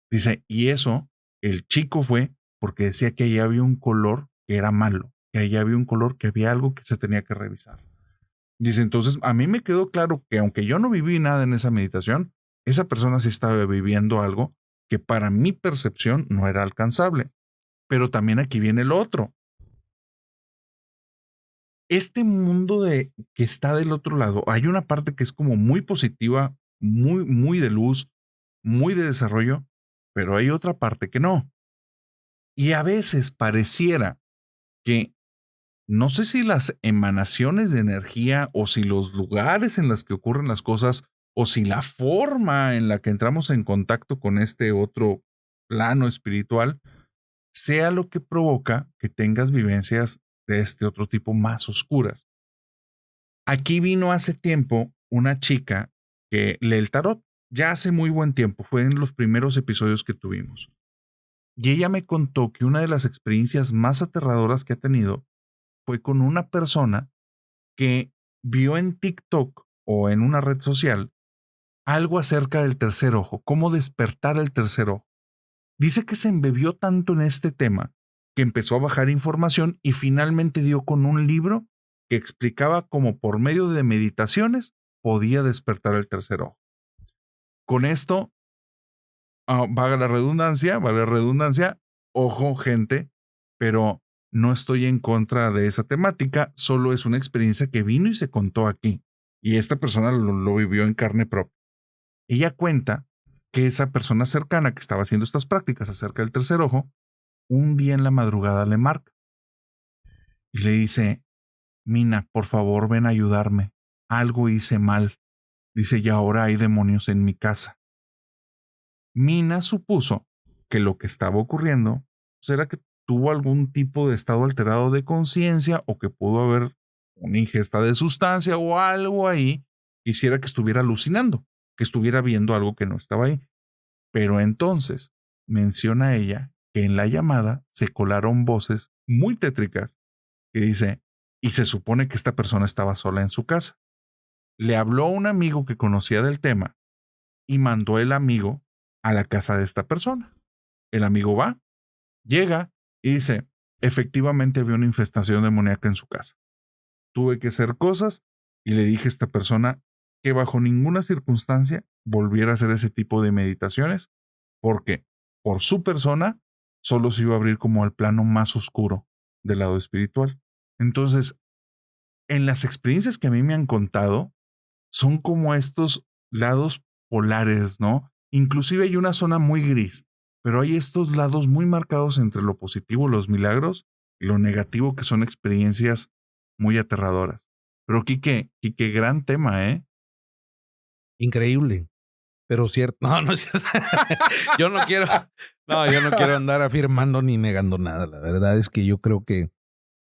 S1: Dice, y eso, el chico fue porque decía que allá había un color que era malo, que allá había un color que había algo que se tenía que revisar. Dice, entonces a mí me quedó claro que aunque yo no viví nada en esa meditación, esa persona sí estaba viviendo algo que para mi percepción no era alcanzable. Pero también aquí viene el otro. Este mundo que está del otro lado, hay una parte que es como muy positiva, muy de luz, muy de desarrollo, pero hay otra parte que no. Y a veces pareciera que no sé si las emanaciones de energía o si los lugares en los que ocurren las cosas o si la forma en la que entramos en contacto con este otro plano espiritual sea lo que provoca que tengas vivencias de este otro tipo más oscuras. Aquí vino hace tiempo una chica que lee el tarot, ya hace muy buen tiempo, fue en los primeros episodios que tuvimos. Y ella me contó que una de las experiencias más aterradoras que ha tenido fue con una persona que vio en TikTok o en una red social algo acerca del tercer ojo, cómo despertar el tercer ojo. Dice que se embebió tanto en este tema que empezó a bajar información y finalmente dio con un libro que explicaba cómo por medio de meditaciones podía despertar el tercer ojo. Con esto, valga la redundancia, ojo gente, pero no estoy en contra de esa temática, solo es una experiencia que vino y se contó aquí. Y esta persona lo vivió en carne propia. Ella cuenta que esa persona cercana que estaba haciendo estas prácticas acerca del tercer ojo, un día en la madrugada le marca y le dice, Mina, por favor ven a ayudarme. Algo hice mal. Dice, y ahora hay demonios en mi casa. Mina supuso que lo que estaba ocurriendo era que tuvo algún tipo de estado alterado de conciencia o que pudo haber una ingesta de sustancia o algo ahí que hiciera que estuviera alucinando, que estuviera viendo algo que no estaba ahí. Pero entonces menciona ella que en la llamada se colaron voces muy tétricas que dice, y se supone que esta persona estaba sola en su casa. Le habló a un amigo que conocía del tema y mandó el amigo a la casa de esta persona. El amigo va, llega y dice, efectivamente había una infestación demoníaca en su casa. Tuve que hacer cosas y le dije a esta persona que bajo ninguna circunstancia volviera a hacer ese tipo de meditaciones porque por su persona solo se iba a abrir como al plano más oscuro del lado espiritual. Entonces, en las experiencias que a mí me han contado, son como estos lados polares, ¿no? Inclusive hay una zona muy gris, pero hay estos lados muy marcados entre lo positivo, los milagros, y lo negativo, que son experiencias muy aterradoras. Pero Quique, gran tema, ¿eh?
S2: Increíble, pero cierto. No, no es cierto. yo no quiero andar afirmando ni negando nada. La verdad es que yo creo que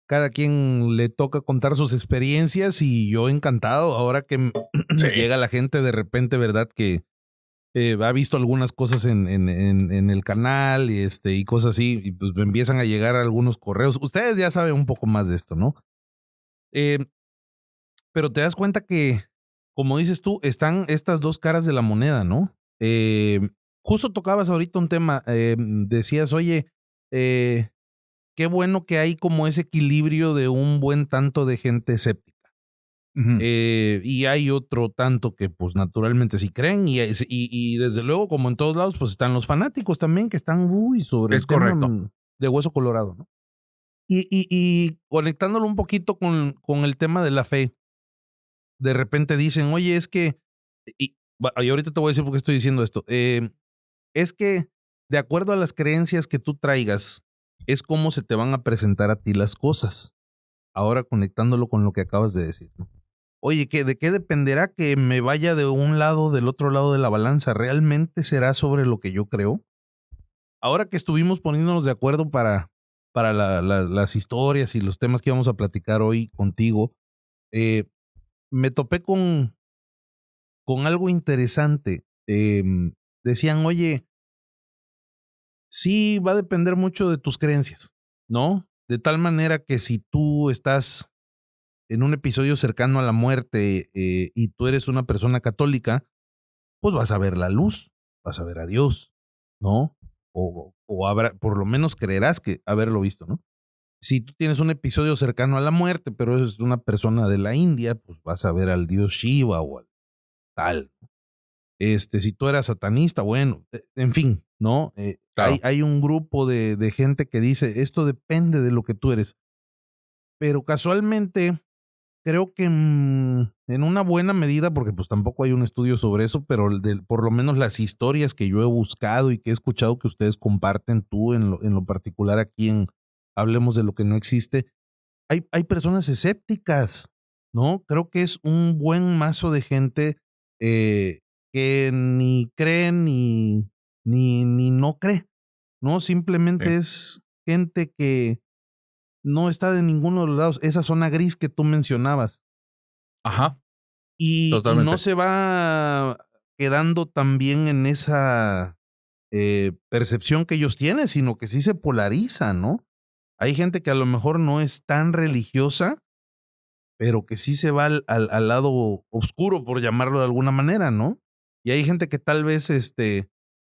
S2: cada quien le toca contar sus experiencias y yo encantado ahora que
S1: Sí.
S2: llega la gente de repente, ¿verdad? Que ha visto algunas cosas en el canal y cosas así, y pues me empiezan a llegar algunos correos. Ustedes ya saben un poco más de esto, ¿no? Pero te das cuenta que, como dices tú, están estas dos caras de la moneda, ¿no? Justo tocabas ahorita un tema, decías, oye, qué bueno que hay como ese equilibrio de un buen tanto de gente escéptica.
S1: Ujú.
S2: Y hay otro tanto que pues naturalmente sí creen y desde luego como en todos lados pues están los fanáticos también que están sobre
S1: Es
S2: el tema
S1: correcto.
S2: de hueso colorado, ¿no? Y conectándolo un poquito con el tema de la fe, de repente dicen, oye, es que, y ahorita te voy a decir por qué estoy diciendo esto, es que de acuerdo a las creencias que tú traigas, es cómo se te van a presentar a ti las cosas. Ahora conectándolo con lo que acabas de decir, ¿no? Oye, ¿de qué dependerá que me vaya de un lado, del otro lado de la balanza? ¿Realmente será sobre lo que yo creo? Ahora que estuvimos poniéndonos de acuerdo para las historias y los temas que íbamos a platicar hoy contigo, me topé con algo interesante. Decían, oye, sí va a depender mucho de tus creencias, ¿no? De tal manera que si tú estás en un episodio cercano a la muerte y tú eres una persona católica, pues vas a ver la luz, vas a ver a Dios, ¿no? O habrá, por lo menos creerás que haberlo visto, ¿no? Si tú tienes un episodio cercano a la muerte, pero eres una persona de la India, pues vas a ver al dios Shiva o al tal. Si tú eras satanista, bueno, en fin, ¿no?
S1: Claro.
S2: Hay un grupo de gente que dice, esto depende de lo que tú eres. Pero casualmente, creo que en una buena medida, porque pues tampoco hay un estudio sobre eso, pero por lo menos las historias que yo he buscado y que he escuchado que ustedes comparten tú en lo particular aquí en Hablemos de lo que no existe, hay personas escépticas, ¿no? Creo que es un buen mazo de gente eh, que ni cree ni no cree, ¿no?
S1: Sí.
S2: Simplemente es gente que no está de ninguno de los lados, esa zona gris que tú mencionabas.
S1: Ajá,
S2: Y no
S1: totalmente.
S2: se va quedando también en esa percepción que ellos tienen, sino que sí se polariza, ¿no? Hay gente que a lo mejor no es tan religiosa, pero que sí se va al lado oscuro, por llamarlo de alguna manera, ¿no? Y hay gente que tal vez,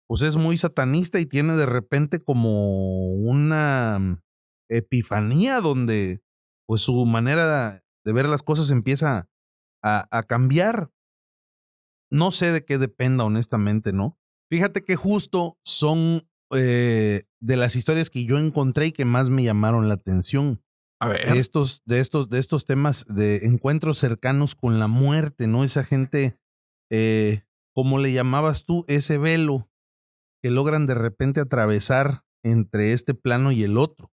S2: pues es muy satanista y tiene de repente como una epifanía donde, pues su manera de ver las cosas empieza a cambiar. No sé de qué dependa, honestamente, ¿no? Fíjate que justo son de las historias que yo encontré y que más me llamaron la atención
S1: A ver.
S2: de estos temas de encuentros cercanos con la muerte, ¿no? Esa gente, como le llamabas tú, ese velo que logran de repente atravesar entre este plano y el otro.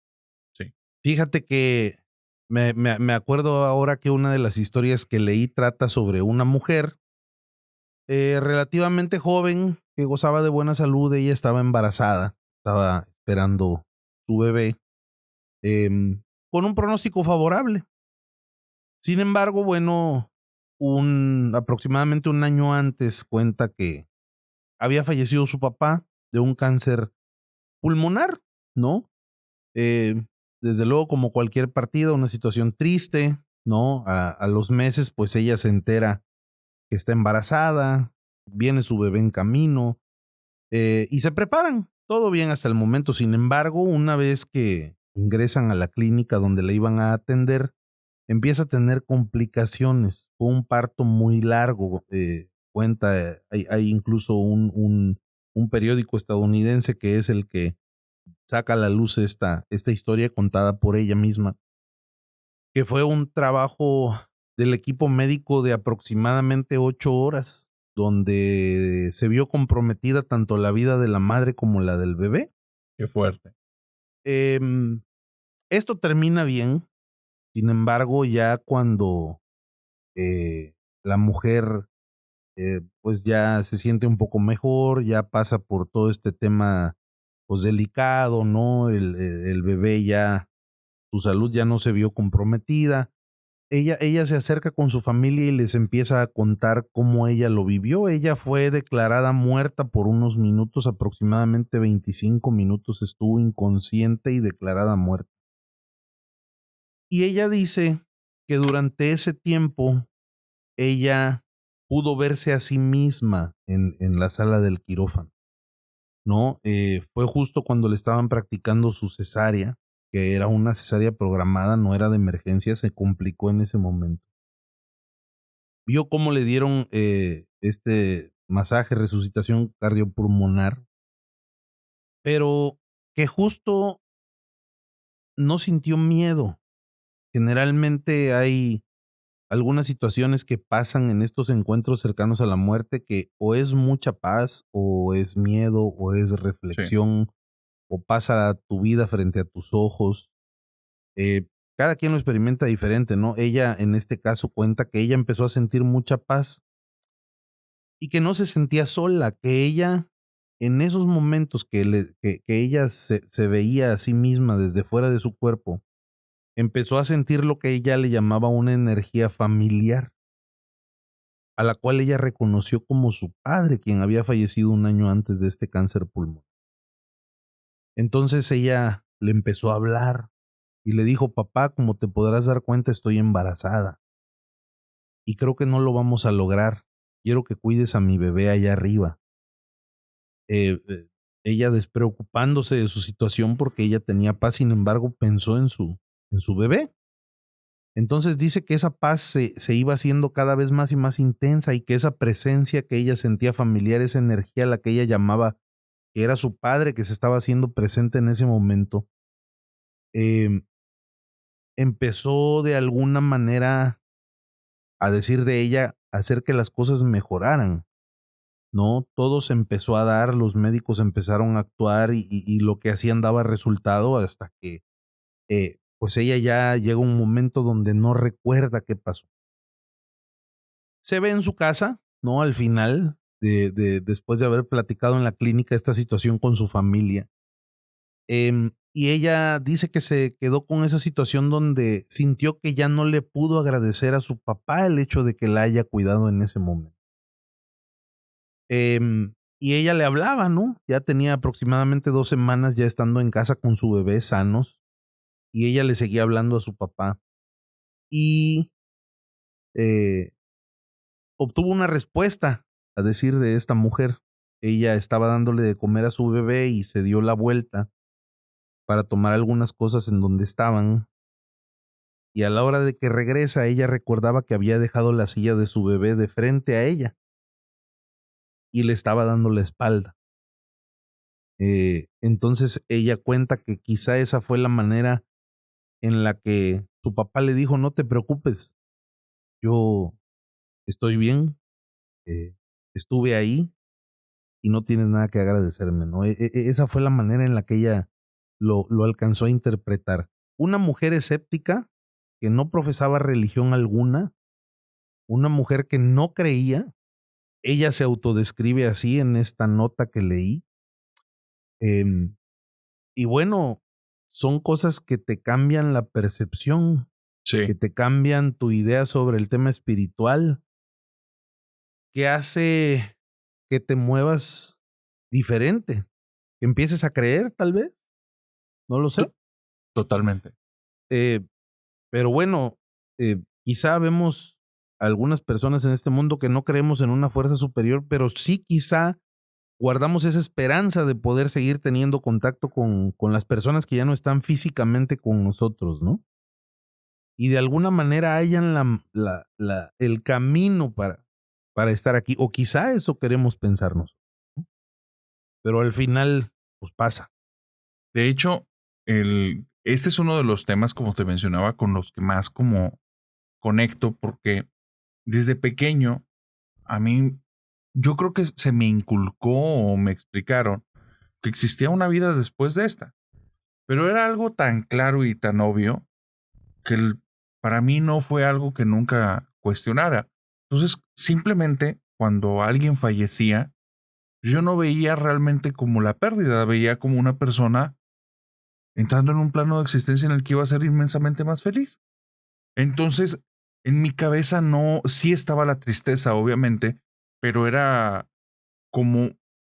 S1: Sí.
S2: Fíjate que me acuerdo ahora que una de las historias que leí trata sobre una mujer relativamente joven que gozaba de buena salud. Ella estaba embarazada, estaba esperando su bebé con un pronóstico favorable. Sin embargo, bueno, aproximadamente un año antes cuenta que había fallecido su papá de un cáncer pulmonar, ¿no? Eh, Desde luego, como cualquier partida, una situación triste, ¿no? A los meses, pues ella se entera que está embarazada, viene su bebé en camino y se preparan. Todo bien hasta el momento. Sin embargo, una vez que ingresan a la clínica donde le iban a atender, empieza a tener complicaciones. Fue un parto muy largo. Hay incluso un periódico estadounidense que es el que saca a la luz esta historia contada por ella misma, que fue un trabajo del equipo médico de aproximadamente 8 horas, donde se vio comprometida tanto la vida de la madre como la del bebé.
S1: Qué fuerte.
S2: Em, Esto termina bien. Sin embargo, ya cuando la mujer pues ya se siente un poco mejor, ya pasa por todo este tema pues delicado, ¿no? El bebé ya, su salud ya no se vio comprometida. Ella se acerca con su familia y les empieza a contar cómo ella lo vivió. Ella fue declarada muerta por unos minutos, aproximadamente 25 minutos estuvo inconsciente y declarada muerta. Y ella dice que durante ese tiempo ella pudo verse a sí misma en la sala del quirófano, ¿no? Fue justo cuando le estaban practicando su cesárea, que era una cesárea programada, no era de emergencia, se complicó en ese momento. Vio cómo le dieron este masaje, resucitación cardiopulmonar, pero que justo no sintió miedo. Generalmente hay algunas situaciones que pasan en estos encuentros cercanos a la muerte que o es mucha paz, o es miedo, o es
S1: Sí.
S2: reflexión, o pasa tu vida frente a tus ojos. Cada quien lo experimenta diferente, ¿no? Ella en este caso cuenta que ella empezó a sentir mucha paz y que no se sentía sola, que ella en esos momentos que ella se veía a sí misma desde fuera de su cuerpo, empezó a sentir lo que ella le llamaba una energía familiar, a la cual ella reconoció como su padre, quien había fallecido un año antes de este cáncer pulmonar. Entonces ella le empezó a hablar y le dijo: papá, como te podrás dar cuenta, estoy embarazada y creo que no lo vamos a lograr. Quiero que cuides a mi bebé allá arriba. Ella despreocupándose de su situación porque ella tenía paz, sin embargo, pensó en su bebé. Entonces dice que esa paz se iba haciendo cada vez más y más intensa y que esa presencia que ella sentía familiar, esa energía a la que ella llamaba que era su padre que se estaba haciendo presente en ese momento, em, empezó de alguna manera a decir de ella, hacer que las cosas mejoraran, ¿no? Todo se empezó a dar, los médicos empezaron a actuar y lo que hacían daba resultado hasta que, pues ella ya llega un momento donde no recuerda qué pasó. Se ve en su casa, ¿no? Al final, después de haber platicado en la clínica esta situación con su familia. Y ella dice que se quedó con esa situación donde sintió que ya no le pudo agradecer a su papá el hecho de que la haya cuidado en ese momento. Y ella le hablaba, ¿no? Ya tenía aproximadamente 2 semanas ya estando en casa con su bebé sanos, y ella le seguía hablando a su papá. Y eh, obtuvo una respuesta, a decir de esta mujer. Ella estaba dándole de comer a su bebé y se dio la vuelta para tomar algunas cosas en donde estaban. Y a la hora de que regresa, ella recordaba que había dejado la silla de su bebé de frente a ella y le estaba dando la espalda. Entonces ella cuenta que quizá esa fue la manera en la que su papá le dijo, no te preocupes, yo estoy bien, estuve ahí y no tienes nada que agradecerme, ¿no? Esa fue la manera en la que ella lo alcanzó a interpretar. Una mujer escéptica que no profesaba religión alguna, una mujer que no creía, ella se autodescribe así en esta nota que leí. em, y bueno, son cosas que te cambian la percepción, que
S1: Sí,
S2: te cambian tu idea sobre el tema espiritual, que hace que te muevas diferente, que empieces a creer tal vez, no lo sé.
S1: to- totalmente.
S2: Eh, pero bueno, quizá vemos algunas personas en este mundo que no creemos en una fuerza superior, pero sí quizá guardamos esa esperanza de poder seguir teniendo contacto con las personas que ya no están físicamente con nosotros, ¿no? Y de alguna manera hayan el camino para estar aquí, o quizá eso queremos pensarnos, ¿no? Pero al final, pues pasa.
S1: De hecho, este es uno de los temas, como te mencionaba, con los que más como conecto, porque desde pequeño, a mí, yo creo que se me inculcó o me explicaron que existía una vida después de esta, pero era algo tan claro y tan obvio que para mí no fue algo que nunca cuestionara. Entonces, simplemente cuando alguien fallecía, yo no veía realmente como la pérdida, veía como una persona entrando en un plano de existencia en el que iba a ser inmensamente más feliz. Entonces, en mi cabeza no, sí estaba la tristeza, obviamente, pero era como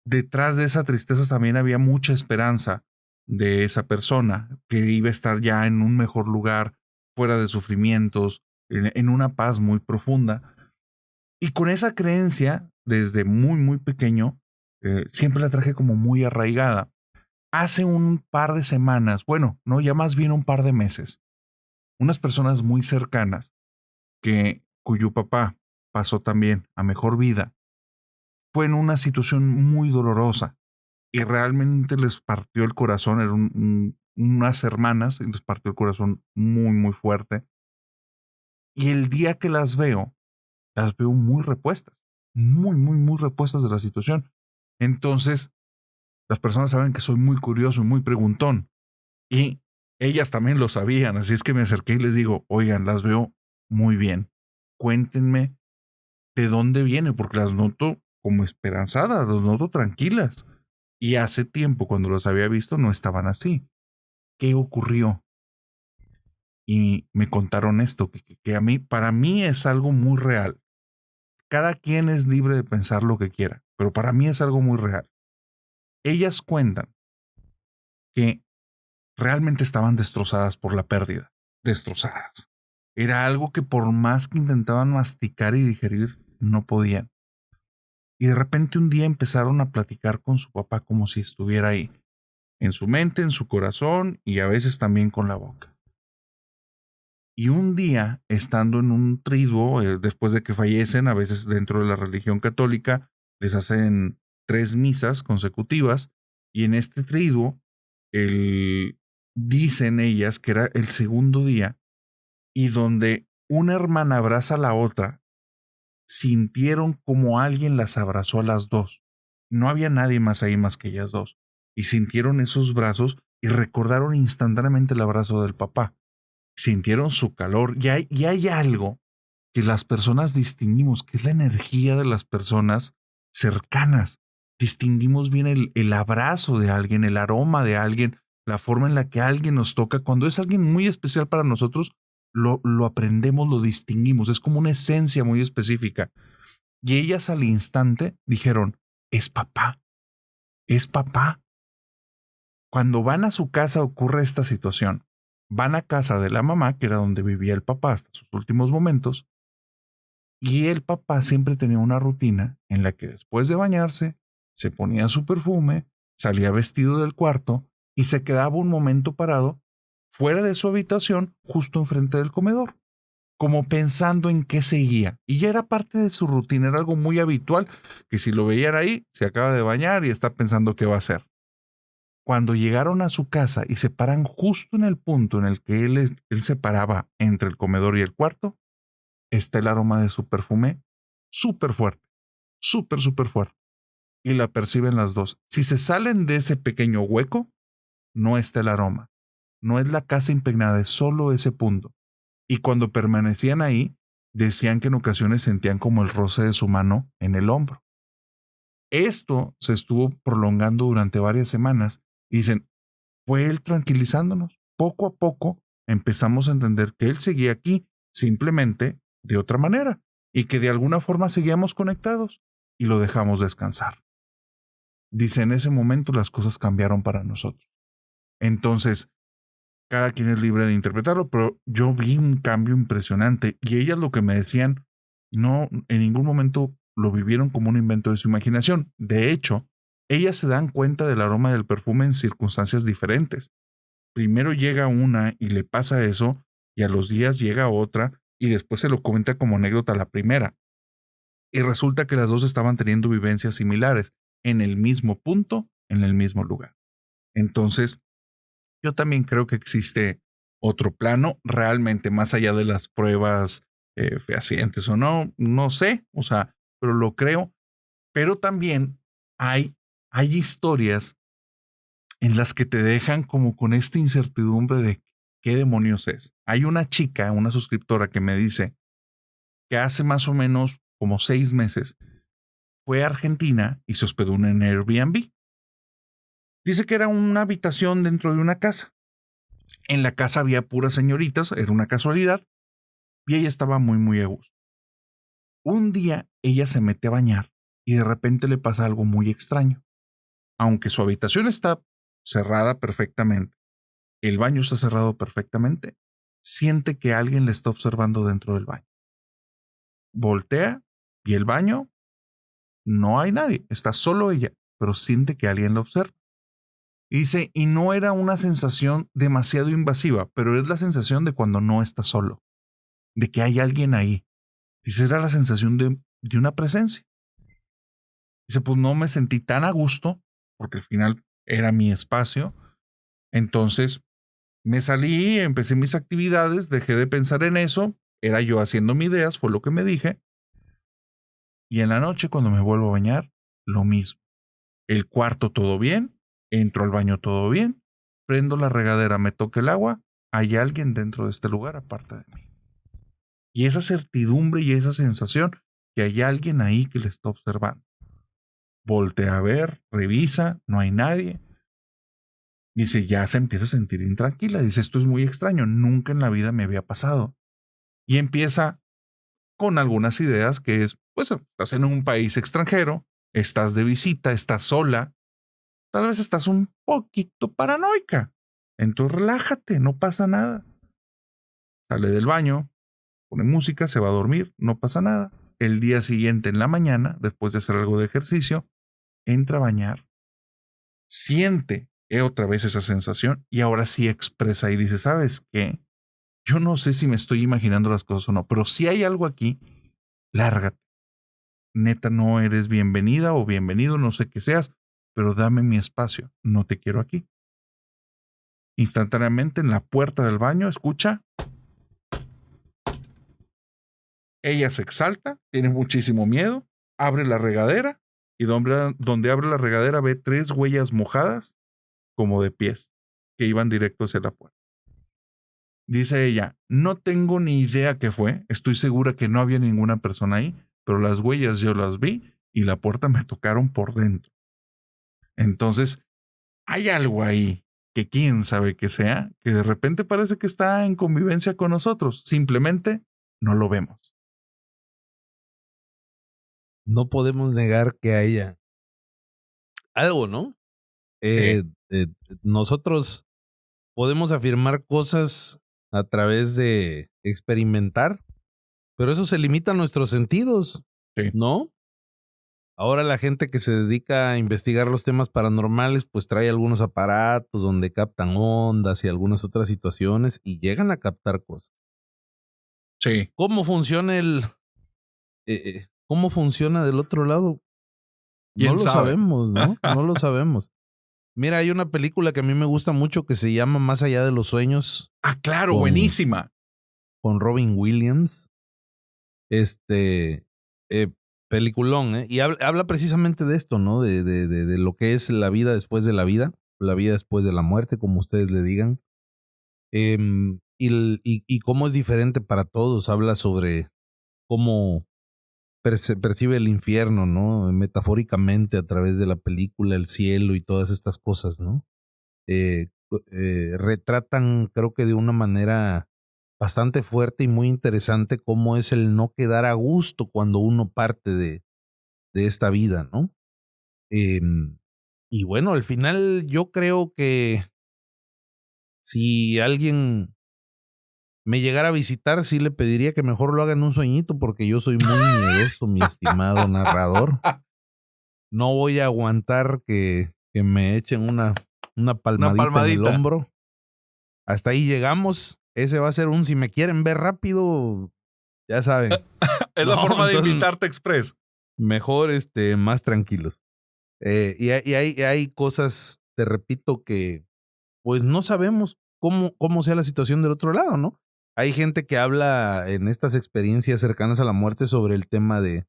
S1: detrás de esa tristeza también había mucha esperanza de esa persona que iba a estar ya en un mejor lugar, fuera de sufrimientos, en una paz muy profunda. Y con esa creencia, desde muy, muy pequeño, siempre la traje como muy arraigada. Hace un par de semanas, bueno, no, ya más bien un par de meses, unas personas muy cercanas cuyo papá pasó también a mejor vida, fue en una situación muy dolorosa y realmente les partió el corazón, eran unas hermanas, y les partió el corazón muy, muy fuerte. Y el día que las veo muy repuestas, muy, muy, muy repuestas de la situación. Entonces, las personas saben que soy muy curioso y muy preguntón. Y ellas también lo sabían, así es que me acerqué y les digo, oigan, las veo muy bien. Cuéntenme de dónde viene, porque las noto como esperanzadas, las noto tranquilas. Y hace tiempo, cuando los había visto, no estaban así. ¿Qué ocurrió? Y me contaron esto, que a mí, para mí es algo muy real. Cada quien es libre de pensar lo que quiera, pero para mí es algo muy real. Ellas cuentan que realmente estaban destrozadas por la pérdida, destrozadas. Era algo que por más que intentaban masticar y digerir, no podían. Y de repente un día empezaron a platicar con su papá como si estuviera ahí, en su mente, en su corazón y a veces también con la boca. Y un día, estando en un triduo, después de que fallecen, a veces dentro de la religión católica, les hacen 3 misas consecutivas Y en este triduo, dicen ellas que era el segundo día y donde una hermana abraza a la otra, sintieron como alguien las abrazó a las dos. No había nadie más ahí más que ellas dos. Y sintieron esos brazos y recordaron instantáneamente el abrazo del papá. Sintieron su calor y hay algo que las personas distinguimos, que es la energía de las personas cercanas. Distinguimos bien el abrazo de alguien, el aroma de alguien, la forma en la que alguien nos toca. Cuando es alguien muy especial para nosotros, lo aprendemos, lo distinguimos. Es como una esencia muy específica. Y ellas al instante dijeron, es papá, es papá. Cuando van a su casa ocurre esta situación. Van a casa de la mamá, que era donde vivía el papá hasta sus últimos momentos, y el papá siempre tenía una rutina en la que después de bañarse, se ponía su perfume, salía vestido del cuarto y se quedaba un momento parado fuera de su habitación, justo enfrente del comedor, como pensando en qué seguía. Y ya era parte de su rutina, era algo muy habitual, que si lo veían ahí, se acaba de bañar y está pensando qué va a hacer. Cuando llegaron a su casa y se paran justo en el punto en el que él se paraba entre el comedor y el cuarto, está el aroma de su perfume súper fuerte, súper fuerte. Y la perciben las dos. Si se salen de ese pequeño hueco, no está el aroma. No es la casa impregnada, es solo ese punto. Y cuando permanecían ahí, decían que en ocasiones sentían como el roce de su mano en el hombro. Esto se estuvo prolongando durante varias semanas. Y dicen, fue él tranquilizándonos. Poco a poco empezamos a entender que él seguía aquí, simplemente de otra manera, y que de alguna forma seguíamos conectados y lo dejamos descansar. Dice, en ese momento las cosas cambiaron para nosotros. Entonces, cada quien es libre de interpretarlo, pero yo vi un cambio impresionante y ellas lo que me decían, no, en ningún momento lo vivieron como un invento de su imaginación. De hecho, ellas se dan cuenta del aroma del perfume en circunstancias diferentes. Primero llega una y le pasa eso, y a los días llega otra y después se lo comenta como anécdota a la primera. Y resulta que las dos estaban teniendo vivencias similares en el mismo punto, en el mismo lugar. Entonces, yo también creo que existe otro plano, realmente más allá de las pruebas fehacientes o no, no sé, o sea, pero lo creo. Pero también hay historias en las que te dejan como con esta incertidumbre de qué demonios es. Hay una chica, una suscriptora que me dice que hace más o menos como 6 meses fue a Argentina y se hospedó en un Airbnb. Dice que era una habitación dentro de una casa. En la casa había puras señoritas, era una casualidad, y ella estaba muy a gusto. Un día ella se mete a bañar y de repente le pasa algo muy extraño. Aunque su habitación está cerrada perfectamente, el baño está cerrado perfectamente, siente que alguien le está observando dentro del baño. Voltea y el baño no hay nadie, está solo ella, pero siente que alguien la observa. Y dice, y no era una sensación demasiado invasiva, pero es la sensación de cuando no está solo, de que hay alguien ahí. Dice, era la sensación de una presencia. Dice, pues no me sentí tan a gusto, porque al final era mi espacio. Entonces me salí, empecé mis actividades, dejé de pensar en eso, era yo haciendo mis ideas, fue lo que me dije. Y en la noche, cuando me vuelvo a bañar, lo mismo. El cuarto todo bien, entro al baño todo bien, prendo la regadera, me toca el agua, hay alguien dentro de este lugar aparte de mí. Y esa certidumbre y esa sensación que hay alguien ahí que le está observando. Voltea a ver, revisa, no hay nadie. Dice, ya se empieza a sentir intranquila. Dice, esto es muy extraño, nunca en la vida me había pasado. Y empieza con algunas ideas que es, pues, estás en un país extranjero, estás de visita, estás sola, tal vez estás un poquito paranoica. Entonces relájate, no pasa nada. Sale del baño, pone música, se va a dormir, no pasa nada. El día siguiente en la mañana, después de hacer algo de ejercicio, entra a bañar, siente otra vez esa sensación y ahora sí expresa y dice, ¿sabes qué? Yo no sé si me estoy imaginando las cosas o no, pero si hay algo aquí, lárgate. Neta, no eres bienvenida o bienvenido, no sé qué seas, pero dame mi espacio, no te quiero aquí. Instantáneamente en la puerta del baño escucha. Ella se exalta, tiene muchísimo miedo, abre la regadera y donde abre la regadera ve 3 huellas mojadas como de pies que iban directo hacia la puerta. Dice ella, no tengo ni idea qué fue, estoy segura que no había ninguna persona ahí, pero las huellas yo las vi y la puerta me tocaron por dentro. Entonces, hay algo ahí que quién sabe qué sea, que de repente parece que está en convivencia con nosotros, simplemente no lo vemos.
S2: No podemos negar que haya algo, ¿no?
S1: Sí.
S2: Nosotros podemos afirmar cosas a través de experimentar, pero eso se limita a nuestros sentidos,
S1: Sí.
S2: ¿no? Ahora la gente que se dedica a investigar los temas paranormales, pues trae algunos aparatos donde captan ondas y algunas otras situaciones y llegan a captar cosas.
S1: Sí.
S2: ¿Cómo funciona cómo funciona del otro lado? No
S1: ¿Quién
S2: lo
S1: sabe?
S2: sabemos, ¿no? No lo sabemos. Mira, hay una película que a mí me gusta mucho que se llama Más allá de los sueños.
S1: Ah, claro,
S2: con,
S1: buenísima.
S2: Con Robin Williams. Peliculón, ¿eh? Y habla precisamente de esto, ¿no? De lo que es la vida después de la vida después de la muerte, como ustedes le digan. Y cómo es diferente para todos. Habla sobre cómo percibe el infierno, ¿no? Metafóricamente a través de la película, el cielo y todas estas cosas, ¿no? Retratan, creo que de una manera bastante fuerte y muy interesante cómo es el no quedar a gusto cuando uno parte de esta vida, ¿no? Y bueno, al final yo creo que si alguien me llegara a visitar, sí le pediría que mejor lo haga en un sueñito porque yo soy muy miedoso, mi estimado narrador. No voy a aguantar que me echen una palmadita en el hombro. Hasta ahí llegamos. Ese va a ser si me quieren ver rápido, ya saben.
S1: Es la forma de invitarte express.
S2: Mejor, más tranquilos. Y hay cosas, te repito, que pues no sabemos cómo sea la situación del otro lado, ¿no? Hay gente que habla en estas experiencias cercanas a la muerte sobre el tema de,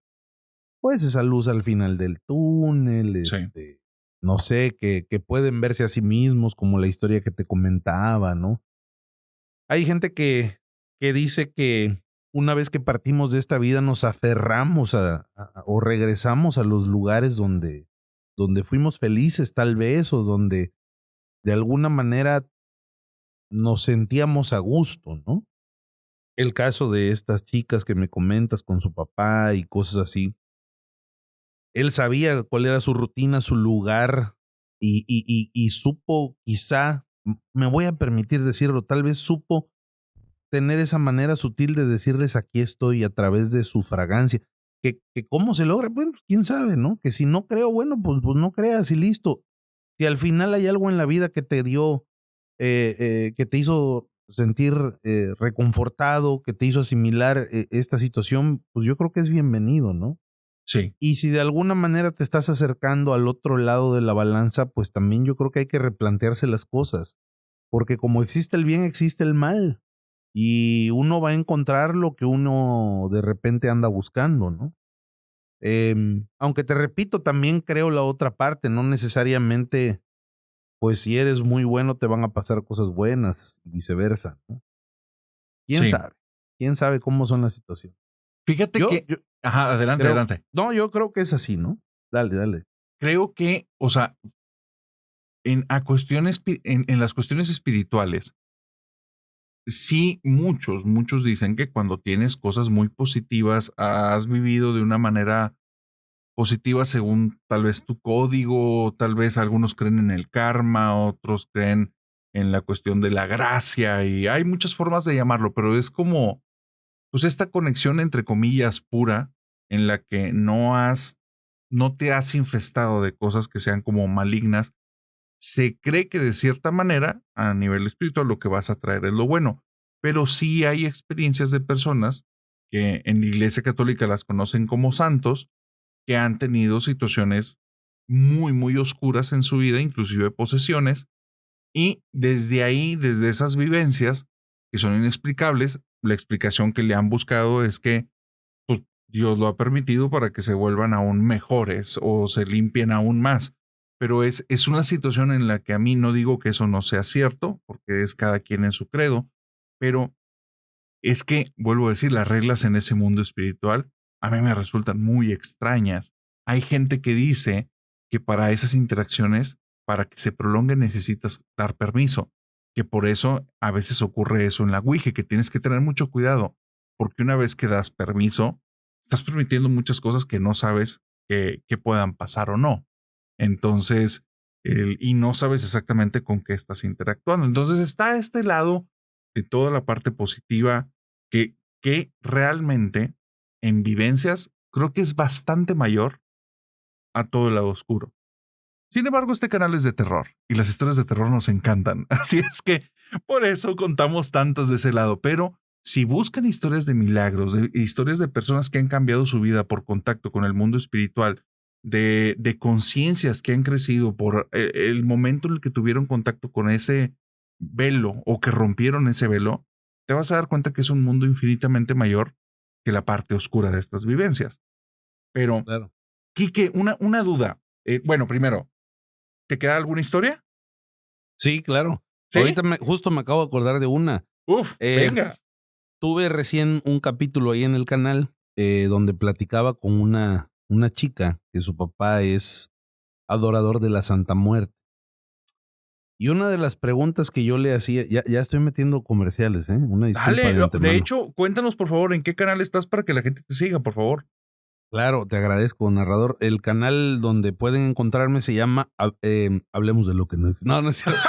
S2: pues, esa luz al final del túnel,
S1: Sí.
S2: no sé, que pueden verse a sí mismos, como la historia que te comentaba, ¿no? Hay gente que dice que una vez que partimos de esta vida nos aferramos o regresamos a los lugares donde fuimos felices tal vez, o donde de alguna manera nos sentíamos a gusto, ¿no? El caso de estas chicas que me comentas con su papá y cosas así. Él sabía cuál era su rutina, su lugar, y supo, quizá, me voy a permitir decirlo, tal vez supo tener esa manera sutil de decirles aquí estoy a través de su fragancia. Que cómo se logra, bueno, pues, quién sabe, ¿no? Que si no creo, bueno, pues no creas y listo. Si al final hay algo en la vida que te dio, que te hizo sentir reconfortado, que te hizo asimilar esta situación, pues yo creo que es bienvenido, ¿no?
S1: Sí.
S2: Y si de alguna manera te estás acercando al otro lado de la balanza, pues también yo creo que hay que replantearse las cosas. Porque como existe el bien, existe el mal. Y uno va a encontrar lo que uno de repente anda buscando, ¿no? Aunque te repito, también creo la otra parte, no necesariamente, pues si eres muy bueno te van a pasar cosas buenas y viceversa, ¿no? ¿Quién
S1: Sí.
S2: sabe? ¿Quién sabe cómo son las situaciones?
S1: Fíjate que... Ajá, adelante, adelante.
S2: No, yo creo que es así, ¿no? Dale.
S1: Creo que, o sea, en las cuestiones espirituales, sí, muchos dicen que cuando tienes cosas muy positivas, has vivido de una manera positiva según tal vez tu código, tal vez algunos creen en el karma, otros creen en la cuestión de la gracia y hay muchas formas de llamarlo, pero es como, pues esta conexión entre comillas pura en la que no te has infestado de cosas que sean como malignas. Se cree que de cierta manera, a nivel espiritual, lo que vas a traer es lo bueno, pero sí hay experiencias de personas que en la Iglesia Católica las conocen como santos, que han tenido situaciones muy, muy oscuras en su vida, inclusive posesiones, y desde ahí, desde esas vivencias que son inexplicables, la explicación que le han buscado es que pues, Dios lo ha permitido para que se vuelvan aún mejores o se limpien aún más. Pero es una situación en la que a mí no digo que eso no sea cierto, porque es cada quien en su credo, pero es que, vuelvo a decir, las reglas en ese mundo espiritual a mí me resultan muy extrañas. Hay gente que dice que para esas interacciones, para que se prolongue, necesitas dar permiso, que por eso a veces ocurre eso en la Ouija, que tienes que tener mucho cuidado, porque una vez que das permiso, estás permitiendo muchas cosas que no sabes que puedan pasar o no. Entonces, y no sabes exactamente con qué estás interactuando. Entonces está este lado de toda la parte positiva que realmente en vivencias creo que es bastante mayor a todo el lado oscuro. Sin embargo, este canal es de terror y las historias de terror nos encantan. Así es que por eso contamos tantas de ese lado. Pero si buscan historias de milagros, de historias de personas que han cambiado su vida por contacto con el mundo espiritual, de conciencias que han crecido por el momento en el que tuvieron contacto con ese velo o que rompieron ese velo, te vas a dar cuenta que es un mundo infinitamente mayor que la parte oscura de estas vivencias. Pero,
S2: Claro.
S1: Quique, una duda. Bueno, primero, ¿te queda alguna historia?
S2: Sí, claro.
S1: ¿Sí?
S2: Ahorita justo me acabo de acordar de una.
S1: Uf,
S2: Eh,
S1: venga.
S2: Tuve recién un capítulo ahí en el canal donde platicaba con una chica que su papá es adorador de la Santa Muerte. Y una de las preguntas que yo le hacía, ya estoy metiendo comerciales, una disculpa
S1: Dale,
S2: de
S1: de
S2: antemano.
S1: hecho, cuéntanos por favor en qué canal estás para que la gente te siga, por favor.
S2: Claro, te agradezco, narrador. El canal donde pueden encontrarme se llama Hablemos de lo que no existe. No, no es cierto.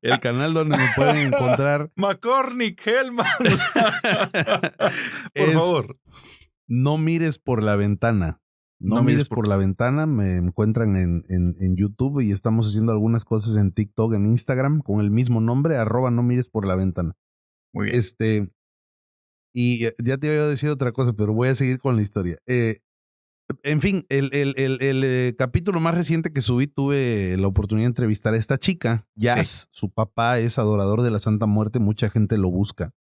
S2: El canal donde me pueden encontrar
S1: McCormick, Hellman. Por
S2: es
S1: favor.
S2: No mires por la ventana. No
S1: No mires
S2: mires por la ventana. Me encuentran en YouTube y estamos haciendo algunas cosas en TikTok, en Instagram, con el mismo nombre, @ no mires por la ventana.
S1: Muy bien.
S2: Y ya te iba a decir otra cosa, pero voy a seguir con la historia. En fin, el capítulo más reciente que subí, tuve la oportunidad de entrevistar a esta chica, Jazz. Su papá es adorador de la Santa Muerte, mucha gente lo busca.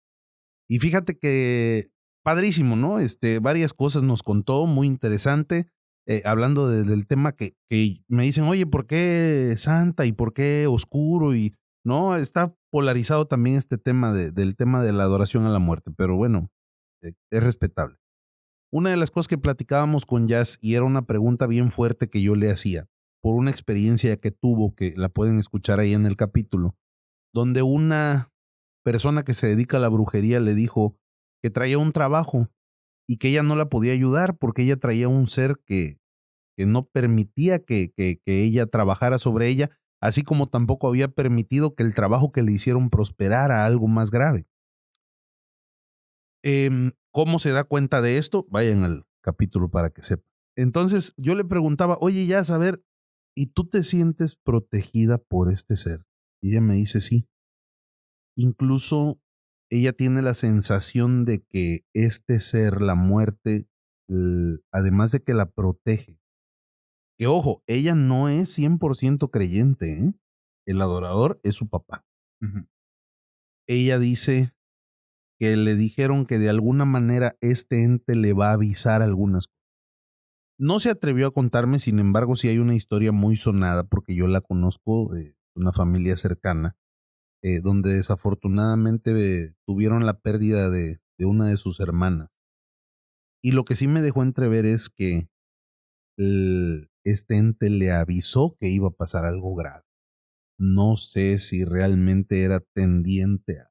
S2: Y fíjate que padrísimo, ¿no? Varias cosas nos contó, muy interesante, hablando del tema que me dicen, oye, ¿por qué santa y por qué oscuro? Y no, está polarizado también este tema del tema de la adoración a la muerte, pero bueno, es respetable. Una de las cosas que platicábamos con Jazz, y era una pregunta bien fuerte que yo le hacía, por una experiencia que tuvo, que la pueden escuchar ahí en el capítulo, donde una persona que se dedica a la brujería le dijo que traía un trabajo y que ella no la podía ayudar porque ella traía un ser que no permitía que ella trabajara sobre ella, así como tampoco había permitido que el trabajo que le hicieron prosperara a algo más grave. ¿Cómo se da cuenta de esto? Vayan al capítulo para que sepan. Entonces yo le preguntaba, oye, ya a ver, ¿y tú te sientes protegida por este ser? Y ella me dice, sí. Incluso ella tiene la sensación de que este ser, la muerte, además de que la protege, que ojo, ella no es 100% creyente, ¿eh? El adorador es su papá.
S1: Ujú.
S2: Ella dice que le dijeron que de alguna manera este ente le va a avisar algunas cosas. No se atrevió a contarme, sin embargo, sí hay una historia muy sonada, porque yo la conozco de una familia cercana, donde desafortunadamente tuvieron la pérdida de una de sus hermanas. Y lo que sí me dejó entrever es que este ente le avisó que iba a pasar algo grave. No sé si realmente era tendiente a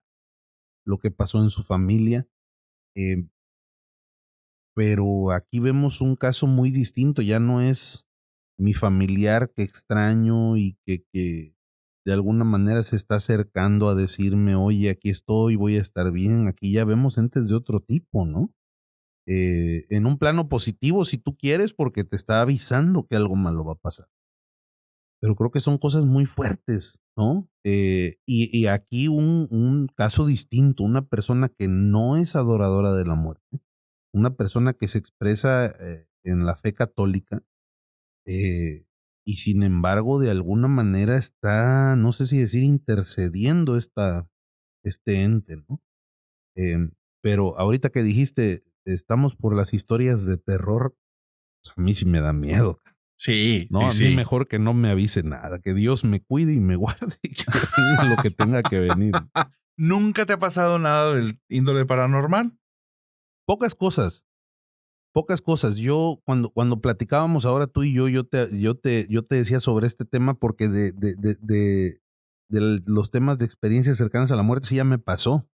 S2: lo que pasó en su familia, eh, pero aquí vemos un caso muy distinto. Ya no es mi familiar que extraño y que de alguna manera se está acercando a decirme, oye, aquí estoy, voy a estar bien. Aquí ya vemos entes de otro tipo, ¿no? En un plano positivo, si tú quieres, porque te está avisando que algo malo va a pasar. Pero creo que son cosas muy fuertes, ¿no? Y aquí un caso distinto, una persona que no es adoradora de la muerte, una persona que se expresa en la fe católica, y sin embargo, de alguna manera está, no sé si decir intercediendo este ente, ¿no? Pero ahorita que dijiste, estamos por las historias de terror, pues a mí sí me da miedo.
S1: Sí,
S2: No,
S1: sí,
S2: a mí
S1: sí.
S2: mejor que no me avise nada, que Dios me cuide y me guarde y que venga lo que tenga que venir.
S1: ¿Nunca te ha pasado nada del índole paranormal?
S2: Pocas cosas, pocas cosas. Yo cuando platicábamos ahora tú y yo te decía sobre este tema porque de los temas de experiencias cercanas a la muerte sí ya me pasó.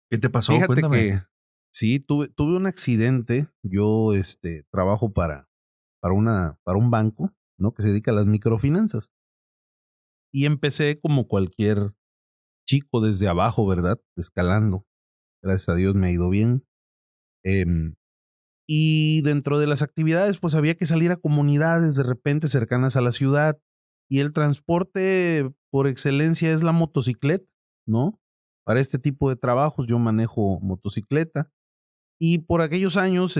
S1: ¿Qué te pasó?
S2: Fíjate
S1: Cuéntame.
S2: que sí, tuve un accidente. Yo trabajo para un banco, ¿no? Que se dedica a las microfinanzas. Y empecé como cualquier chico desde abajo, ¿verdad? Escalando. Gracias a Dios me ha ido bien. Em, y dentro de las actividades, pues había que salir a comunidades de repente cercanas a la ciudad. Y el transporte por excelencia es la motocicleta, ¿no? Para este tipo de trabajos yo manejo motocicleta. Y por aquellos años,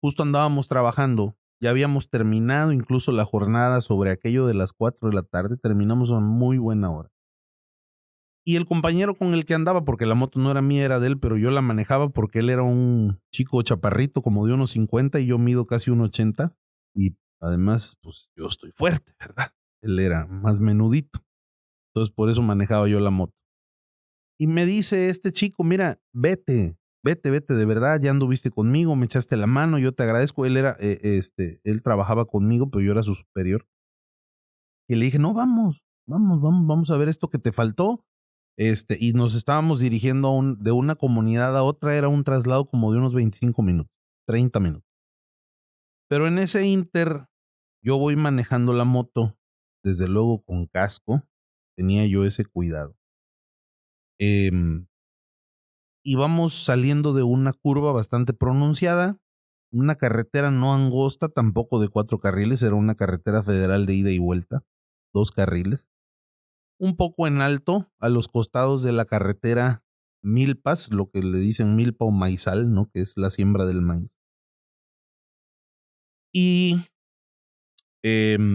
S2: justo andábamos trabajando, ya habíamos terminado incluso la jornada sobre aquello de las 4 de la tarde, terminamos a muy buena hora. Y el compañero con el que andaba, porque la moto no era mía, era de él, pero yo la manejaba porque él era un chico chaparrito, como de unos 50 y yo mido casi 1,80. Y además, pues yo estoy fuerte, ¿verdad? Él era más menudito. Entonces por eso manejaba yo la moto. Y me dice este chico, mira, vete, de verdad, ya anduviste conmigo, me echaste la mano, yo te agradezco. Él trabajaba conmigo, pero yo era su superior. Y le dije, no, vamos a ver esto que te faltó. Y nos estábamos dirigiendo de una comunidad a otra, era un traslado como de unos 25 minutos, 30 minutos. Pero en ese inter, yo voy manejando la moto, desde luego con casco, tenía yo ese cuidado. Em, Íbamos saliendo de una curva bastante pronunciada, una carretera no angosta, tampoco de 4 carriles, era una carretera federal de ida y vuelta, 2 carriles. Un poco en alto, a los costados de la carretera milpas, lo que le dicen milpa o maizal, ¿no? Que es la siembra del maíz. Y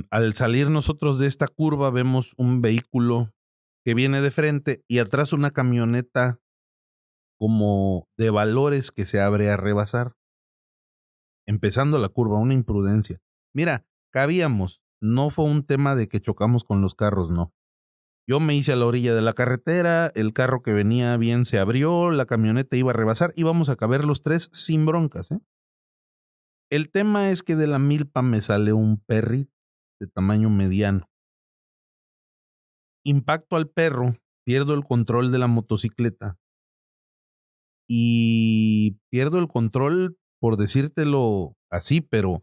S2: al salir nosotros de esta curva vemos un vehículo que viene de frente y atrás una camioneta como de valores que se abre a rebasar. Empezando la curva, una imprudencia. Mira, cabíamos, no fue un tema de que chocamos con los carros, no. Yo me hice a la orilla de la carretera, el carro que venía bien se abrió, la camioneta iba a rebasar, íbamos a caber los tres sin broncas, ¿eh? El tema es que de la milpa me sale un perrito de tamaño mediano. Impacto al perro, pierdo el control de la motocicleta y pierdo el control por decírtelo así, pero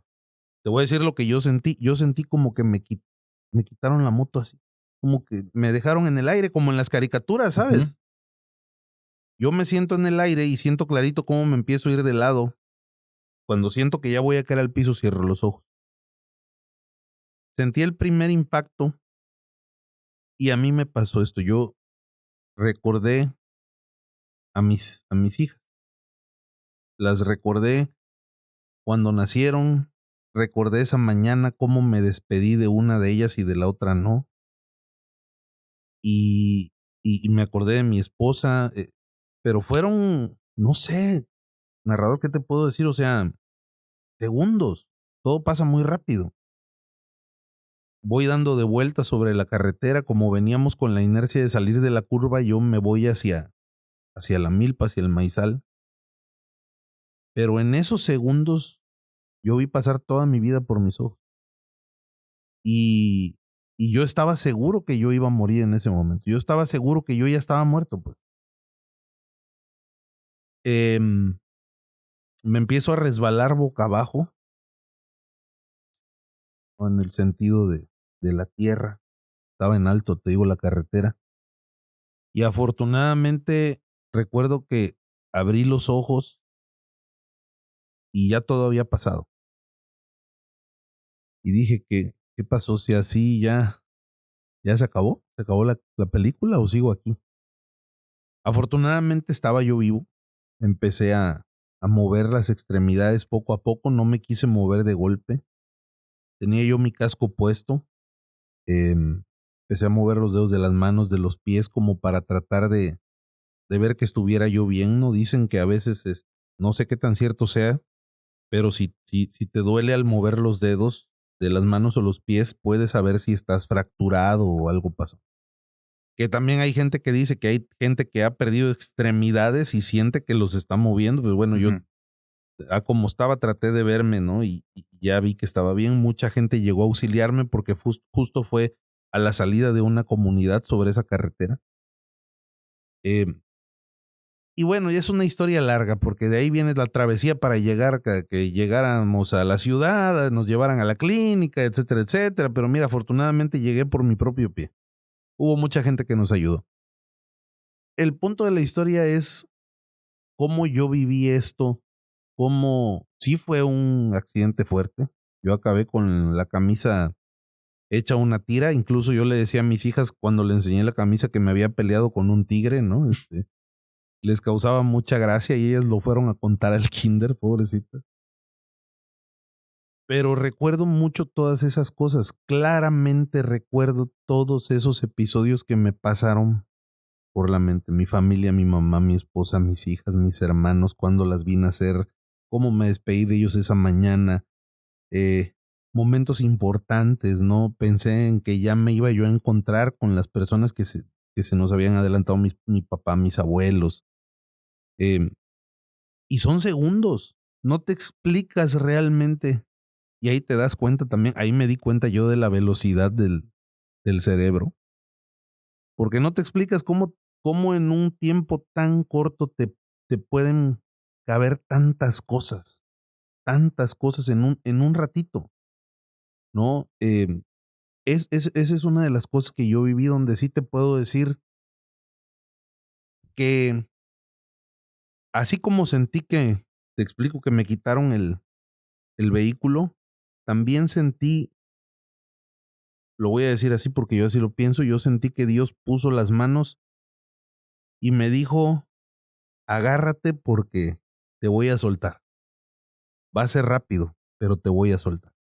S2: te voy a decir lo que yo sentí. Yo sentí como que me quitaron la moto así, como que me dejaron en el aire, como en las caricaturas,
S1: Ujú.
S2: ¿sabes? Yo me siento en el aire y siento clarito cómo me empiezo a ir de lado. Cuando siento que ya voy a caer al piso, cierro los ojos. Sentí el primer impacto y a mí me pasó esto. Yo recordé a mis hijas. Las recordé cuando nacieron. Recordé esa mañana cómo me despedí de una de ellas y de la otra no. Y, y me acordé de mi esposa. Pero fueron, no sé, narrador, ¿qué te puedo decir? O sea, segundos. Todo pasa muy rápido. Voy dando de vuelta sobre la carretera, como veníamos con la inercia de salir de la curva, yo me voy hacia la milpa, hacia el maizal. Pero en esos segundos yo vi pasar toda mi vida por mis ojos. Y, y yo estaba seguro que yo iba a morir en ese momento. Yo estaba seguro que yo ya estaba muerto, pues. Em, Me empiezo a resbalar boca abajo, o en el sentido de la tierra. Estaba en alto, te digo, la carretera. Y afortunadamente recuerdo que abrí los ojos y ya todo había pasado. Y dije que, ¿qué pasó? Si así ya se acabó la película o sigo aquí. Afortunadamente estaba yo vivo. Empecé a mover las extremidades poco a poco, no me quise mover de golpe. Tenía yo mi casco puesto, empecé a mover los dedos de las manos, de los pies, como para tratar de ver que estuviera yo bien, ¿no? Dicen que a veces, no sé qué tan cierto sea, pero si te duele al mover los dedos de las manos o los pies, puedes saber si estás fracturado o algo pasó. Que también hay gente que dice que hay gente que ha perdido extremidades y siente que los está moviendo. Pues bueno, yo como estaba traté de verme, ¿no? Y ya vi que estaba bien. Mucha gente llegó a auxiliarme porque justo fue a la salida de una comunidad sobre esa carretera. Y bueno, y es una historia larga porque de ahí viene la travesía para llegar, que llegáramos a la ciudad, nos llevaran a la clínica, etcétera, etcétera. Pero mira, afortunadamente llegué por mi propio pie. Hubo mucha gente que nos ayudó. El punto de la historia es cómo yo viví esto, cómo sí fue un accidente fuerte. Yo acabé con la camisa hecha una tira. Incluso yo le decía a mis hijas cuando le enseñé la camisa que me había peleado con un tigre, ¿no? Les causaba mucha gracia y ellas lo fueron a contar al kinder, pobrecita. Pero recuerdo mucho todas esas cosas. Claramente recuerdo todos esos episodios que me pasaron por la mente. Mi familia, mi mamá, mi esposa, mis hijas, mis hermanos, cuando las vi nacer, cómo me despedí de ellos esa mañana. Momentos importantes, ¿no? Pensé en que ya me iba yo a encontrar con las personas que se nos habían adelantado, mi papá, mis abuelos. Y son segundos, no te explicas realmente. Y ahí te das cuenta también, ahí me di cuenta yo de la velocidad del cerebro. Porque no te explicas cómo en un tiempo tan corto te pueden caber tantas cosas en un ratito, ¿no? Esa es una de las cosas que yo viví donde sí te puedo decir que así como sentí que, te explico, que me quitaron el vehículo, también sentí, lo voy a decir así porque yo así lo pienso, yo sentí que Dios puso las manos y me dijo, agárrate porque te voy a soltar. Va a ser rápido, pero te voy a soltar.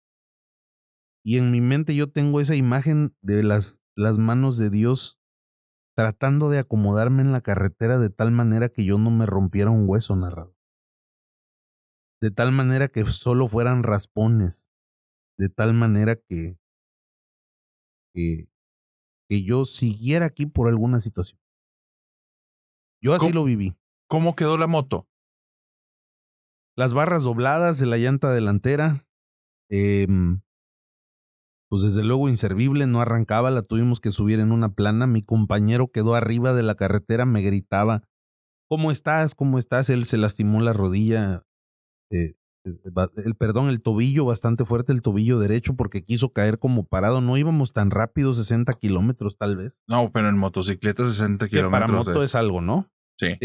S2: Y en mi mente yo tengo esa imagen de las manos de Dios tratando de acomodarme en la carretera de tal manera que yo no me rompiera un hueso, narrado. De tal manera que solo fueran raspones. De tal manera que, que, que yo siguiera aquí por alguna situación. Yo así lo viví.
S1: ¿Cómo quedó la moto?
S2: Las barras dobladas de la llanta delantera, pues desde luego inservible, no arrancaba, la tuvimos que subir en una plana. Mi compañero quedó arriba de la carretera, me gritaba, ¿cómo estás? ¿Cómo estás? Él se lastimó la rodilla, el tobillo bastante fuerte, el tobillo derecho, porque quiso caer como parado. No íbamos tan rápido, 60 kilómetros tal vez.
S1: No, pero en motocicleta 60 kilómetros.
S2: Que para moto es algo, ¿no?
S1: Sí.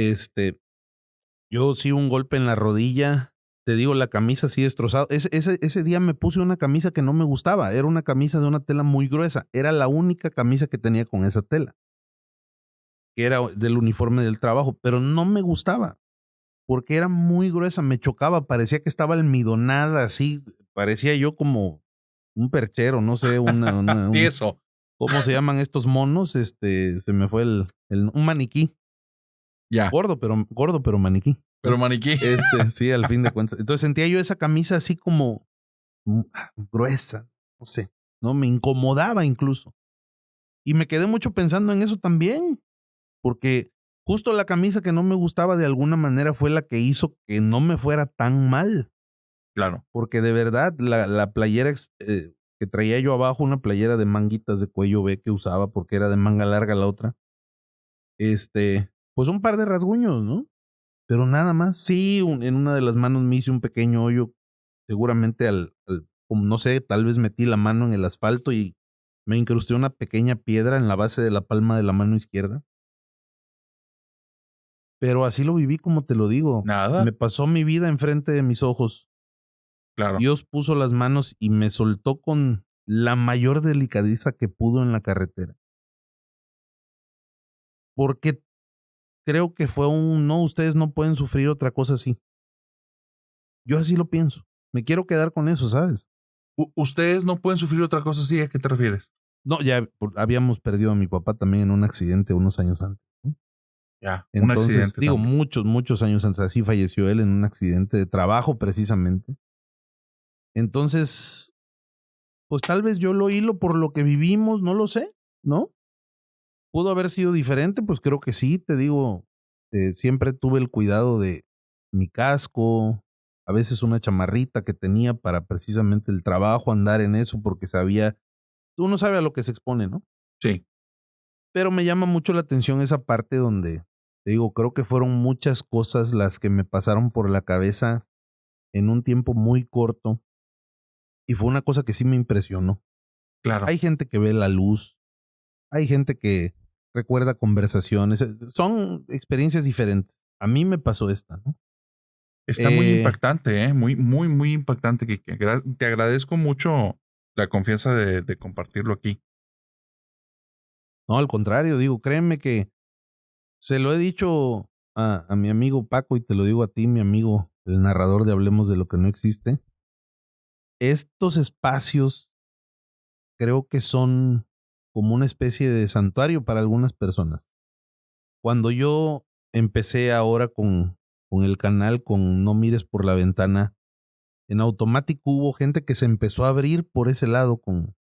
S2: Yo sí un golpe en la rodilla. Te digo, la camisa sí destrozada. Ese día me puse una camisa que no me gustaba. Era una camisa de una tela muy gruesa. Era la única camisa que tenía con esa tela. Que era del uniforme del trabajo. Pero no me gustaba. Porque era muy gruesa. Me chocaba. Parecía que estaba almidonada así. Parecía yo como un perchero. No sé,
S1: Tieso.
S2: ¿Cómo se llaman estos monos? Se me fue un maniquí.
S1: Ya.
S2: Gordo, pero maniquí.
S1: Pero maniquí.
S2: Sí, al fin de cuentas. Entonces sentía yo esa camisa así como gruesa, no sé, ¿no? Me incomodaba incluso. Y me quedé mucho pensando en eso también, porque justo la camisa que no me gustaba de alguna manera fue la que hizo que no me fuera tan mal.
S1: Claro.
S2: Porque de verdad, la playera que traía yo abajo, una playera de manguitas de cuello B que usaba porque era de manga larga la otra, pues un par de rasguños, ¿no? Pero nada más. Sí, en una de las manos me hice un pequeño hoyo, seguramente como no sé, tal vez metí la mano en el asfalto y me incrusté una pequeña piedra en la base de la palma de la mano izquierda. Pero así lo viví, como te lo digo.
S1: Nada.
S2: Me pasó mi vida enfrente de mis ojos.
S1: Claro.
S2: Dios puso las manos y me soltó con la mayor delicadeza que pudo en la carretera. Porque creo que fue no, ustedes no pueden sufrir otra cosa así. Yo así lo pienso. Me quiero quedar con eso, ¿sabes?
S1: ¿Ustedes no pueden sufrir otra cosa así? ¿A qué te refieres?
S2: No, ya habíamos perdido a mi papá también en un accidente unos años antes, ¿no?
S1: Ya, un
S2: Entonces,
S1: accidente
S2: digo,
S1: también.
S2: muchos años antes. Así falleció él en un accidente de trabajo, precisamente. Entonces, pues tal vez yo lo hilo por lo que vivimos, no lo sé, ¿no? ¿Pudo haber sido diferente? Pues creo que sí, te digo, siempre tuve el cuidado de mi casco, a veces una chamarrita que tenía para precisamente el trabajo, andar en eso, porque sabía, uno sabe a lo que se expone, ¿no?
S1: Sí,
S2: Pero me llama mucho la atención esa parte donde, te digo, creo que fueron muchas cosas las que me pasaron por la cabeza en un tiempo muy corto y fue una cosa que sí me impresionó.
S1: claro.
S2: Hay gente que ve la luz, hay gente que recuerda conversaciones, son experiencias diferentes. A mí me pasó esta, ¿no?
S1: Está muy
S2: Eh,
S1: impactante, ¿eh? Muy, muy, muy impactante. Te agradezco mucho la confianza de compartirlo aquí.
S2: no, al contrario, digo, créeme que se lo he dicho a mi amigo Paco y te lo digo a ti, mi amigo, el narrador de Hablemos de lo que no existe. Estos espacios creo que son como una especie de santuario para algunas personas. Cuando yo empecé ahora con el canal, con No mires por la ventana, en automático hubo gente que se empezó a abrir por ese lado con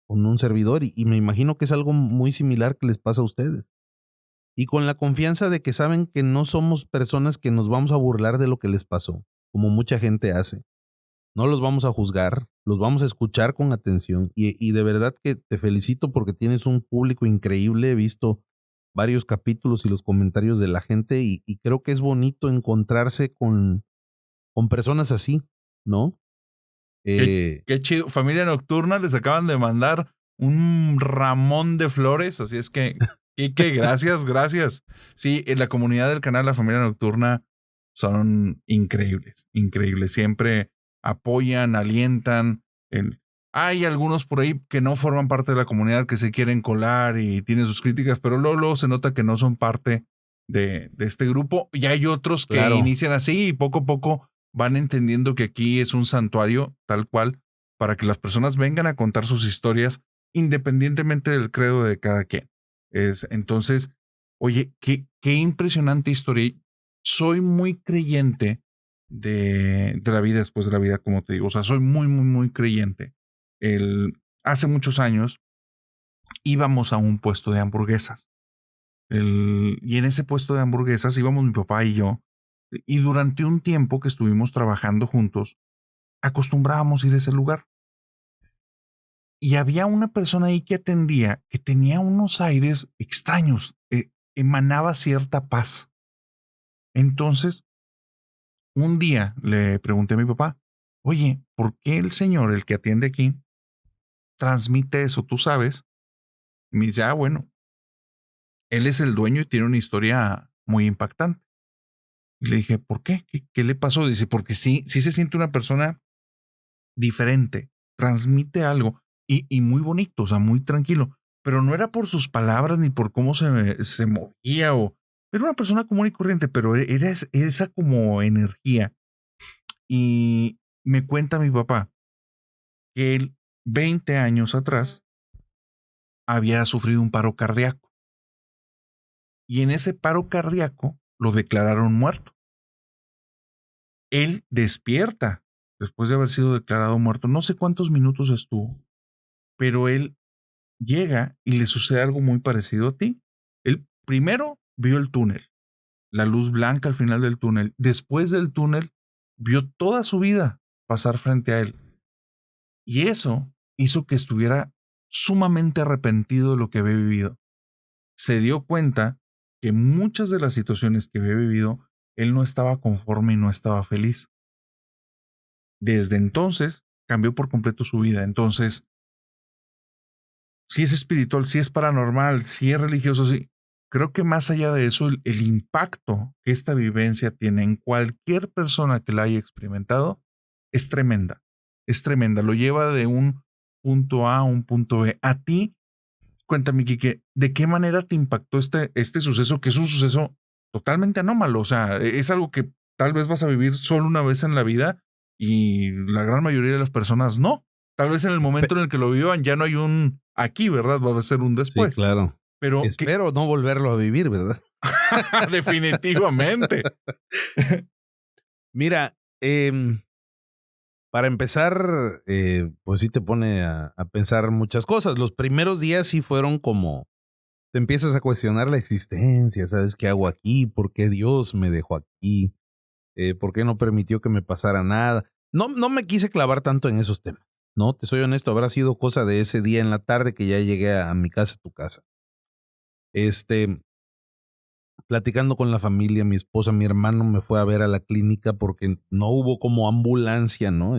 S2: un servidor y me imagino que es algo muy similar que les pasa a ustedes. Y con la confianza de que saben que no somos personas que nos vamos a burlar de lo que les pasó, como mucha gente hace. No los vamos a juzgar, los vamos a escuchar con atención y de verdad que te felicito porque tienes un público increíble. He visto varios capítulos y los comentarios de la gente y creo que es bonito encontrarse con personas así, ¿no?
S1: Qué,
S2: Eh,
S1: qué chido. Familia Nocturna, les acaban de mandar un ramón de flores, así es que gracias, gracias. Sí, en la comunidad del canal La Familia Nocturna son increíbles, increíbles. Siempre apoyan, alientan. Hay algunos por ahí que no forman parte de la comunidad, que se quieren colar y tienen sus críticas, pero luego se nota que no son parte de este grupo. Y hay otros que
S2: claro,
S1: inician así y poco a poco van entendiendo que aquí es un santuario tal cual para que las personas vengan a contar sus historias independientemente del credo de cada quien. Entonces, oye, qué impresionante historia. Soy muy creyente de la vida después de la vida, como te digo. O sea, soy muy, muy, muy creyente. Hace muchos años íbamos a un puesto de hamburguesas. Y en ese puesto de hamburguesas íbamos mi papá y yo. Y durante un tiempo que estuvimos trabajando juntos, acostumbrábamos ir a ese lugar. Y había una persona ahí que atendía que tenía unos aires extraños, emanaba cierta paz. Entonces, un día le pregunté a mi papá, oye, ¿por qué el señor, el que atiende aquí, transmite eso? ¿Tú sabes? Y me dice, bueno, él es el dueño y tiene una historia muy impactante. Y le dije, ¿por qué? ¿Qué le pasó? Dice, porque sí se siente una persona diferente, transmite algo y muy bonito, o sea, muy tranquilo, pero no era por sus palabras ni por cómo se movía o era una persona común y corriente, pero era esa como energía. Y me cuenta mi papá que él 20 años atrás había sufrido un paro cardíaco y en ese paro cardíaco lo declararon muerto. Él despierta después de haber sido declarado muerto, no sé cuántos minutos estuvo, pero él llega y le sucede algo muy parecido a ti. Él primero vio el túnel, la luz blanca al final del túnel. Después del túnel, vio toda su vida pasar frente a él. Y eso hizo que estuviera sumamente arrepentido de lo que había vivido. Se dio cuenta que muchas de las situaciones que había vivido, él no estaba conforme y no estaba feliz. Desde entonces, cambió por completo su vida. Entonces, si es espiritual, si es paranormal, si es religioso, sí. Creo que más allá de eso, el impacto que esta vivencia tiene en cualquier persona que la haya experimentado es tremenda. Es tremenda. Lo lleva de un punto A a un punto B. A ti, cuéntame, Quique, ¿de qué manera te impactó este suceso, que es un suceso totalmente anómalo? O sea, es algo que tal vez vas a vivir solo una vez en la vida, y la gran mayoría de las personas no. Tal vez en el momento en el que lo vivan ya no hay un aquí, ¿verdad? Va a ser un después.
S2: Sí, claro.
S1: Pero
S2: espero no volverlo a vivir, ¿verdad?
S1: Definitivamente.
S2: Mira, para empezar, pues sí te pone a pensar muchas cosas. Los primeros días sí fueron como, te empiezas a cuestionar la existencia, ¿sabes? ¿Qué hago aquí? ¿Por qué Dios me dejó aquí? ¿Por qué no permitió que me pasara nada? No me quise clavar tanto en esos temas, ¿no? Te soy honesto, habrá sido cosa de ese día en la tarde que ya llegué a mi casa, tu casa. Platicando con la familia, mi esposa, mi hermano me fue a ver a la clínica porque no hubo como ambulancia, ¿no?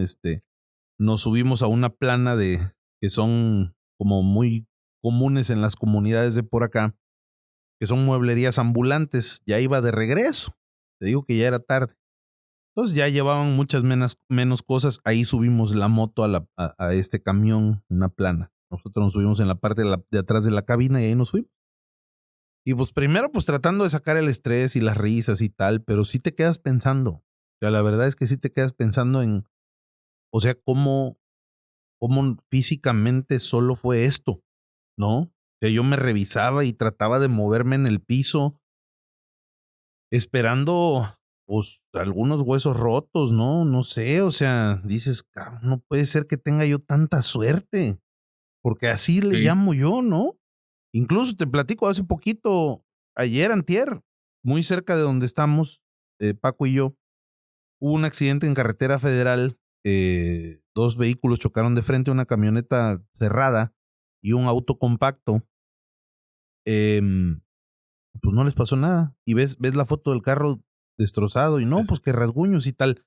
S2: Nos subimos a una plana que son como muy comunes en las comunidades de por acá, que son mueblerías ambulantes. Ya iba de regreso. Te digo que ya era tarde. Entonces ya llevaban muchas menos cosas. Ahí subimos la moto a este camión, una plana. Nosotros nos subimos en la parte de atrás de la cabina y ahí nos fuimos. Y pues primero pues tratando de sacar el estrés y las risas y tal, pero sí te quedas pensando. O sea, la verdad es que sí te quedas pensando en, o sea, cómo físicamente solo fue esto, ¿no? O sea, yo me revisaba y trataba de moverme en el piso esperando pues algunos huesos rotos, ¿no? No sé, o sea, dices, "Cabrón, no puede ser que tenga yo tanta suerte", porque así le llamo yo, ¿no? Incluso te platico hace poquito, ayer, antier, muy cerca de donde estamos, Paco y yo, hubo un accidente en carretera federal. 2 vehículos chocaron de frente, una camioneta cerrada y un auto compacto. Pues no les pasó nada. Y ves la foto del carro destrozado y no, pues que rasguños y tal.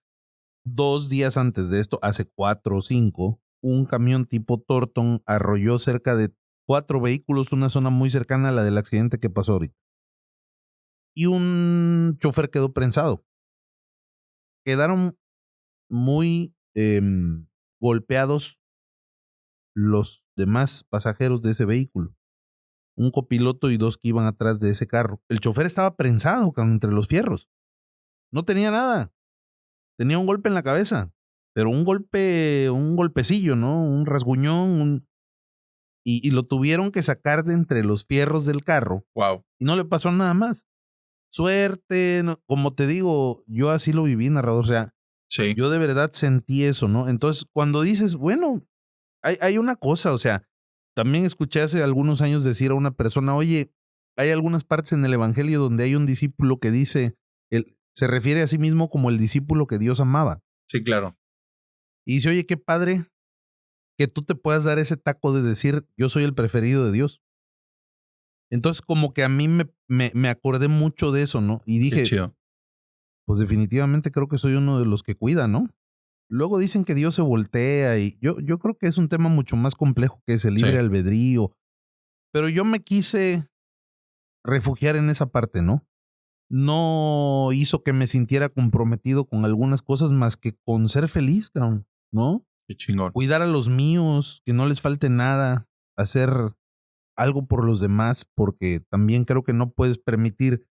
S2: 2 días antes de esto, hace 4 o 5, un camión tipo Torton arrolló cerca de 4 vehículos, una zona muy cercana a la del accidente que pasó ahorita. Y un chofer quedó prensado. Quedaron muy golpeados los demás pasajeros de ese vehículo. Un copiloto y 2 que iban atrás de ese carro. El chofer estaba prensado entre los fierros. No tenía nada. Tenía un golpe en la cabeza, pero un golpecillo, ¿no? Un rasguñón, y lo tuvieron que sacar de entre los fierros del carro.
S1: Wow.
S2: Y no le pasó nada más. Suerte, no, como te digo, yo así lo viví, narrador. O sea,
S1: sí.
S2: Yo de verdad sentí eso, ¿no? Entonces, cuando dices, bueno, hay una cosa, o sea, también escuché hace algunos años decir a una persona, oye, hay algunas partes en el Evangelio donde hay un discípulo que dice, se refiere a sí mismo como el discípulo que Dios amaba.
S1: Sí, claro.
S2: Y dice, oye, qué padre que tú te puedas dar ese taco de decir, yo soy el preferido de Dios. Entonces, como que a mí me acordé mucho de eso, ¿no? Y
S1: Qué
S2: dije,
S1: chido.
S2: pues definitivamente creo que soy uno de los que cuida, ¿no? Luego dicen que Dios se voltea y yo creo que es un tema mucho más complejo que ese libre
S1: Sí.
S2: albedrío. Pero yo me quise refugiar en esa parte, ¿no? No hizo que me sintiera comprometido con algunas cosas más que con ser feliz, cabrón, ¿no?
S1: Qué chingón.
S2: Cuidar a los míos, que no les falte nada, hacer algo por los demás, porque también creo que no puedes permitir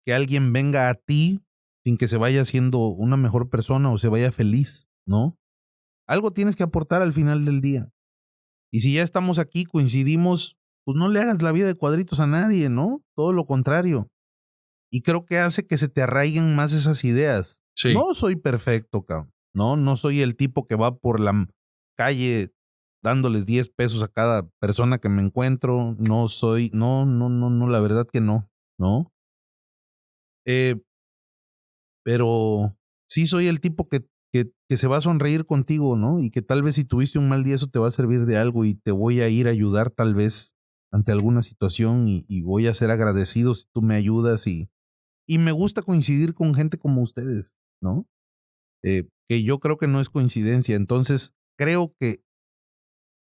S2: que alguien venga a ti sin que se vaya siendo una mejor persona o se vaya feliz, ¿no? Algo tienes que aportar al final del día. Y si ya estamos aquí, coincidimos, pues no le hagas la vida de cuadritos a nadie, ¿no? Todo lo contrario. Y creo que hace que se te arraiguen más esas ideas.
S1: Sí.
S2: No soy perfecto, cabrón. No soy el tipo que va por la calle dándoles 10 pesos a cada persona que me encuentro. No soy, no, la verdad que no, ¿no? Pero sí soy el tipo que se va a sonreír contigo, ¿no? Y que tal vez si tuviste un mal día eso te va a servir de algo y te voy a ir a ayudar tal vez ante alguna situación y voy a ser agradecido si tú me ayudas y me gusta coincidir con gente como ustedes, ¿no? Que yo creo que no es coincidencia. Entonces, creo que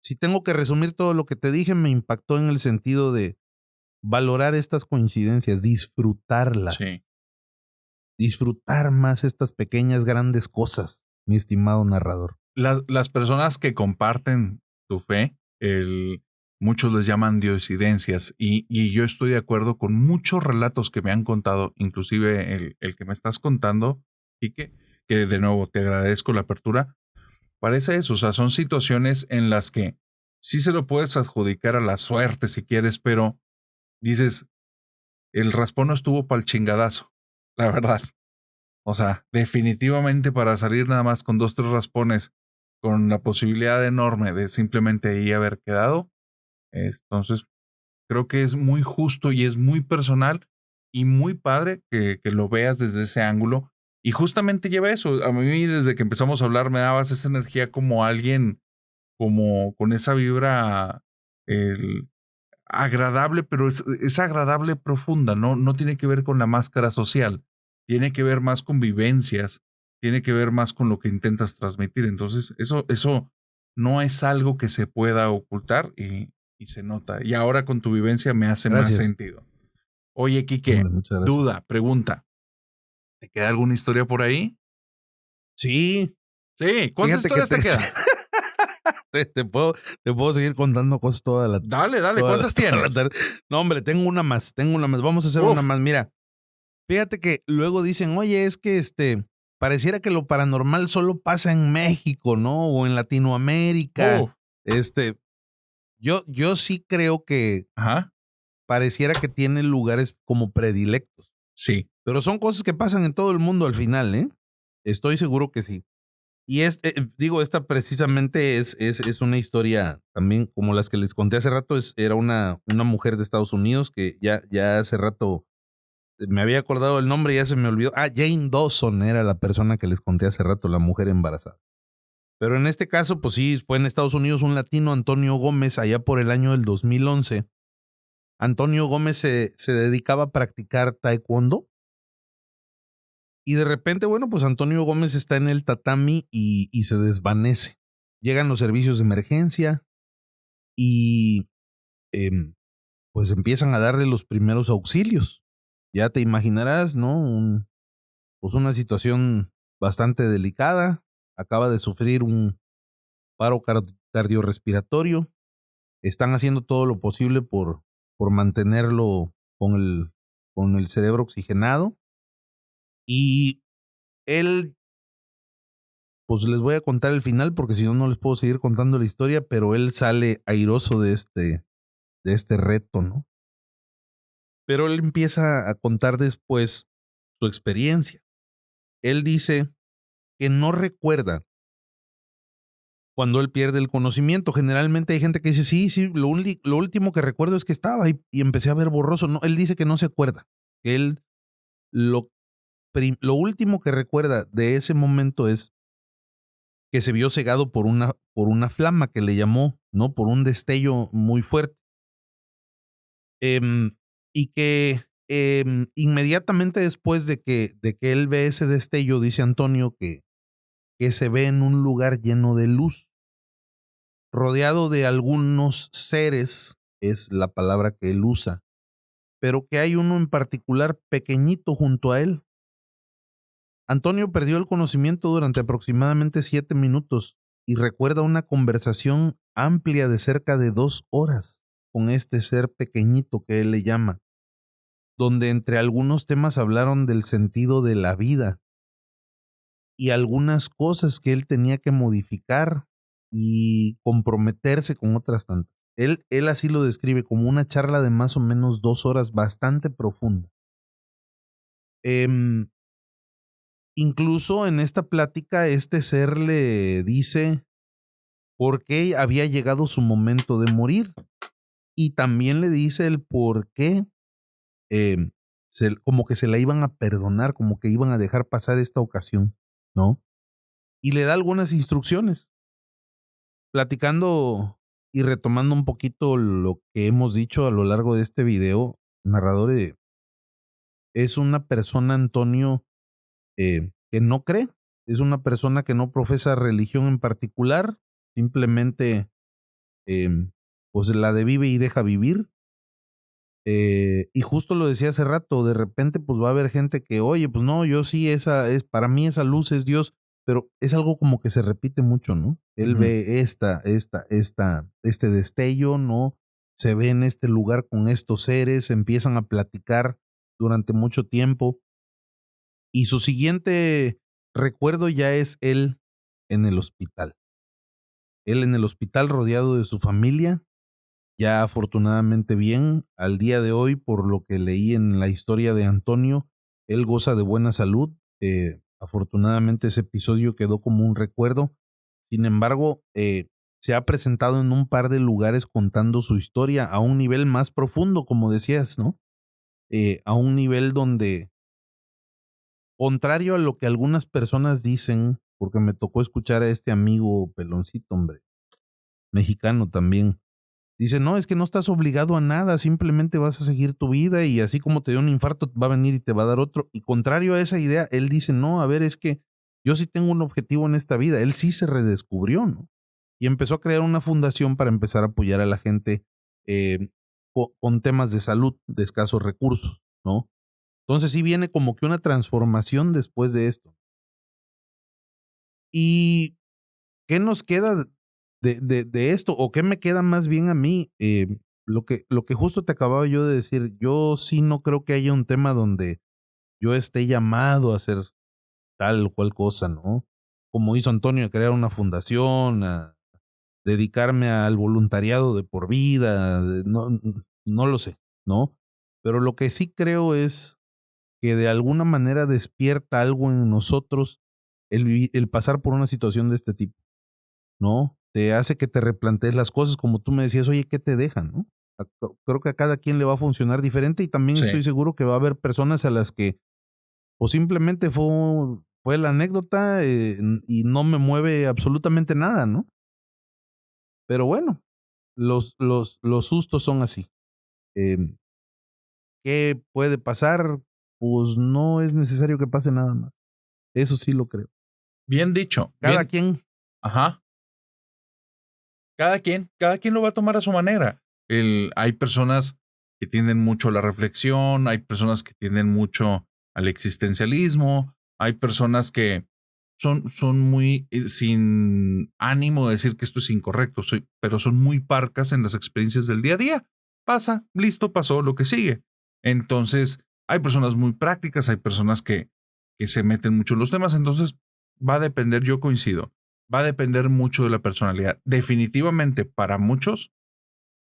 S2: si tengo que resumir todo lo que te dije, me impactó en el sentido de valorar estas coincidencias, disfrutarlas.
S1: Sí.
S2: Disfrutar más estas pequeñas, grandes cosas, mi estimado narrador.
S1: Las personas que comparten tu fe, muchos les llaman diosidencias y yo estoy de acuerdo con muchos relatos que me han contado, inclusive el que me estás contando, y que que de nuevo te agradezco la apertura, parece eso, o sea, son situaciones en las que sí se lo puedes adjudicar a la suerte si quieres, pero dices, el raspón no estuvo para el chingadazo, la verdad. O sea, definitivamente para salir nada más con 2, 3 raspones, con la posibilidad enorme de simplemente ahí haber quedado, entonces creo que es muy justo y es muy personal y muy padre que lo veas desde ese ángulo. Y justamente lleva eso. A mí, desde que empezamos a hablar, me dabas esa energía como alguien, como con esa vibra el, agradable, pero es agradable profunda, ¿no? No tiene que ver con la máscara social, tiene que ver más con vivencias, tiene que ver más con lo que intentas transmitir. Entonces, eso no es algo que se pueda ocultar y se nota. Y ahora con tu vivencia me hace más
S2: Gracias.
S1: sentido. Oye, Quique,
S2: Hombre, muchas gracias.
S1: duda, pregunta. ¿Te queda alguna historia por ahí?
S2: Sí.
S1: Sí, ¿cuántas
S2: Fíjate que
S1: historias te quedan?
S2: te puedo seguir contando cosas
S1: Dale,
S2: toda
S1: ¿cuántas
S2: toda la
S1: tienes?
S2: tarde. No, hombre, tengo una más. Vamos a hacer una
S1: Uf,
S2: más. Mira, fíjate que luego dicen, oye, es que pareciera que lo paranormal solo pasa en México, ¿no? O en Latinoamérica.
S1: uf,
S2: Este, yo sí creo que
S1: ajá,
S2: pareciera que tiene lugares como predilectos.
S1: sí,
S2: Pero son cosas que pasan en todo el mundo al final, ¿eh? Estoy seguro que sí. Y digo, esta precisamente es una historia también como las que les conté hace rato. Era una mujer de Estados Unidos que ya hace rato me había acordado el nombre y ya se me olvidó. Ah, Jane Dawson era la persona que les conté hace rato, la mujer embarazada. Pero en este caso, pues sí, fue en Estados Unidos un latino, Antonio Gómez, allá por el año del 2011. Antonio Gómez se dedicaba a practicar taekwondo. Y de repente, bueno, pues Antonio Gómez está en el tatami y se desvanece. Llegan los servicios de emergencia y pues empiezan a darle los primeros auxilios. Ya te imaginarás, ¿no? Pues una situación bastante delicada. Acaba de sufrir un paro cardiorrespiratorio. Están haciendo todo lo posible por mantenerlo con el cerebro oxigenado. Y él, pues les voy a contar el final porque si no, no les puedo seguir contando la historia, pero él sale airoso de este reto, ¿no? Pero él empieza a contar después su experiencia. Él dice que no recuerda cuando él pierde el conocimiento. Generalmente hay gente que dice, sí, lo último que recuerdo es que estaba y empecé a ver borroso. No, él dice que no se acuerda. Que él lo, lo último que recuerda de ese momento es que se vio cegado por una flama que le llamó, ¿no? Por un destello muy fuerte. Y que inmediatamente después de que él ve ese destello, dice Antonio que se ve en un lugar lleno de luz, rodeado de algunos seres, es la palabra que él usa, pero que hay uno en particular pequeñito junto a él. Antonio perdió el conocimiento durante aproximadamente 7 minutos y recuerda una conversación amplia de cerca de 2 horas con este ser pequeñito que él le llama, donde entre algunos temas hablaron del sentido de la vida y algunas cosas que él tenía que modificar y comprometerse con otras tantas. Él así lo describe como una charla de más o menos 2 horas bastante profunda. Em, Incluso en esta plática este ser le dice por qué había llegado su momento de morir y también le dice el por qué como que se la iban a perdonar, como que iban a dejar pasar esta ocasión, ¿no? Y le da algunas instrucciones. Platicando y retomando un poquito lo que hemos dicho a lo largo de este video, narrador es una persona, Antonio, que no cree, es una persona que no profesa religión en particular, simplemente pues la de vive y deja vivir. Y justo lo decía hace rato, de repente pues va a haber gente que, oye, pues no, yo sí, para mí esa luz es Dios, pero es algo como que se repite mucho, ¿no? Él
S1: ujú,
S2: ve este destello, ¿no? Se ve en este lugar con estos seres, empiezan a platicar durante mucho tiempo. Y su siguiente recuerdo ya es él en el hospital. Él en el hospital rodeado de su familia, ya afortunadamente bien. Al día de hoy, por lo que leí en la historia de Antonio, él goza de buena salud. Afortunadamente ese episodio quedó como un recuerdo. Sin embargo, se ha presentado en un par de lugares contando su historia a un nivel más profundo, como decías, ¿no? A un nivel donde, contrario a lo que algunas personas dicen, porque me tocó escuchar a este amigo peloncito, hombre, mexicano también. Dice, no, es que no estás obligado a nada, simplemente vas a seguir tu vida y así como te dio un infarto, va a venir y te va a dar otro. Y contrario a esa idea, él dice, no, a ver, es que yo sí tengo un objetivo en esta vida. Él sí se redescubrió, ¿no? Y empezó a crear una fundación para empezar a apoyar a la gente con temas de salud, de escasos recursos, ¿no? Entonces sí viene como que una transformación después de esto. ¿Y qué nos queda de esto? ¿O qué me queda más bien a mí? Lo que justo te acababa yo de decir, yo sí no creo que haya un tema donde yo esté llamado a hacer tal o cual cosa, ¿no? Como hizo Antonio, a crear una fundación, a dedicarme al voluntariado de por vida, no lo sé, ¿no? Pero lo que sí creo es que de alguna manera despierta algo en nosotros el pasar por una situación de este tipo, ¿no? Te hace que te replantees las cosas, como tú me decías, oye, ¿qué te dejan, no? Creo que a cada quien le va a funcionar diferente y también
S1: Sí.
S2: estoy seguro que va a haber personas a las que pues simplemente fue la anécdota y no me mueve absolutamente nada, ¿no? Pero bueno, los sustos son así. Em, ¿Qué puede pasar? Pues no es necesario que pase nada más. Eso sí lo creo.
S1: Bien dicho.
S2: Cada
S1: Bien.
S2: quien.
S1: Ajá. Cada quien lo va a tomar a su manera. Hay personas que tienden mucho a la reflexión, hay personas que tienden mucho al existencialismo, hay personas que son muy sin ánimo de decir que esto es incorrecto, pero son muy parcas en las experiencias del día a día. Pasa, listo, pasó, lo que sigue. Entonces, hay personas muy prácticas, hay personas que se meten mucho en los temas, entonces va a depender, yo coincido, va a depender mucho de la personalidad. Definitivamente, para muchos,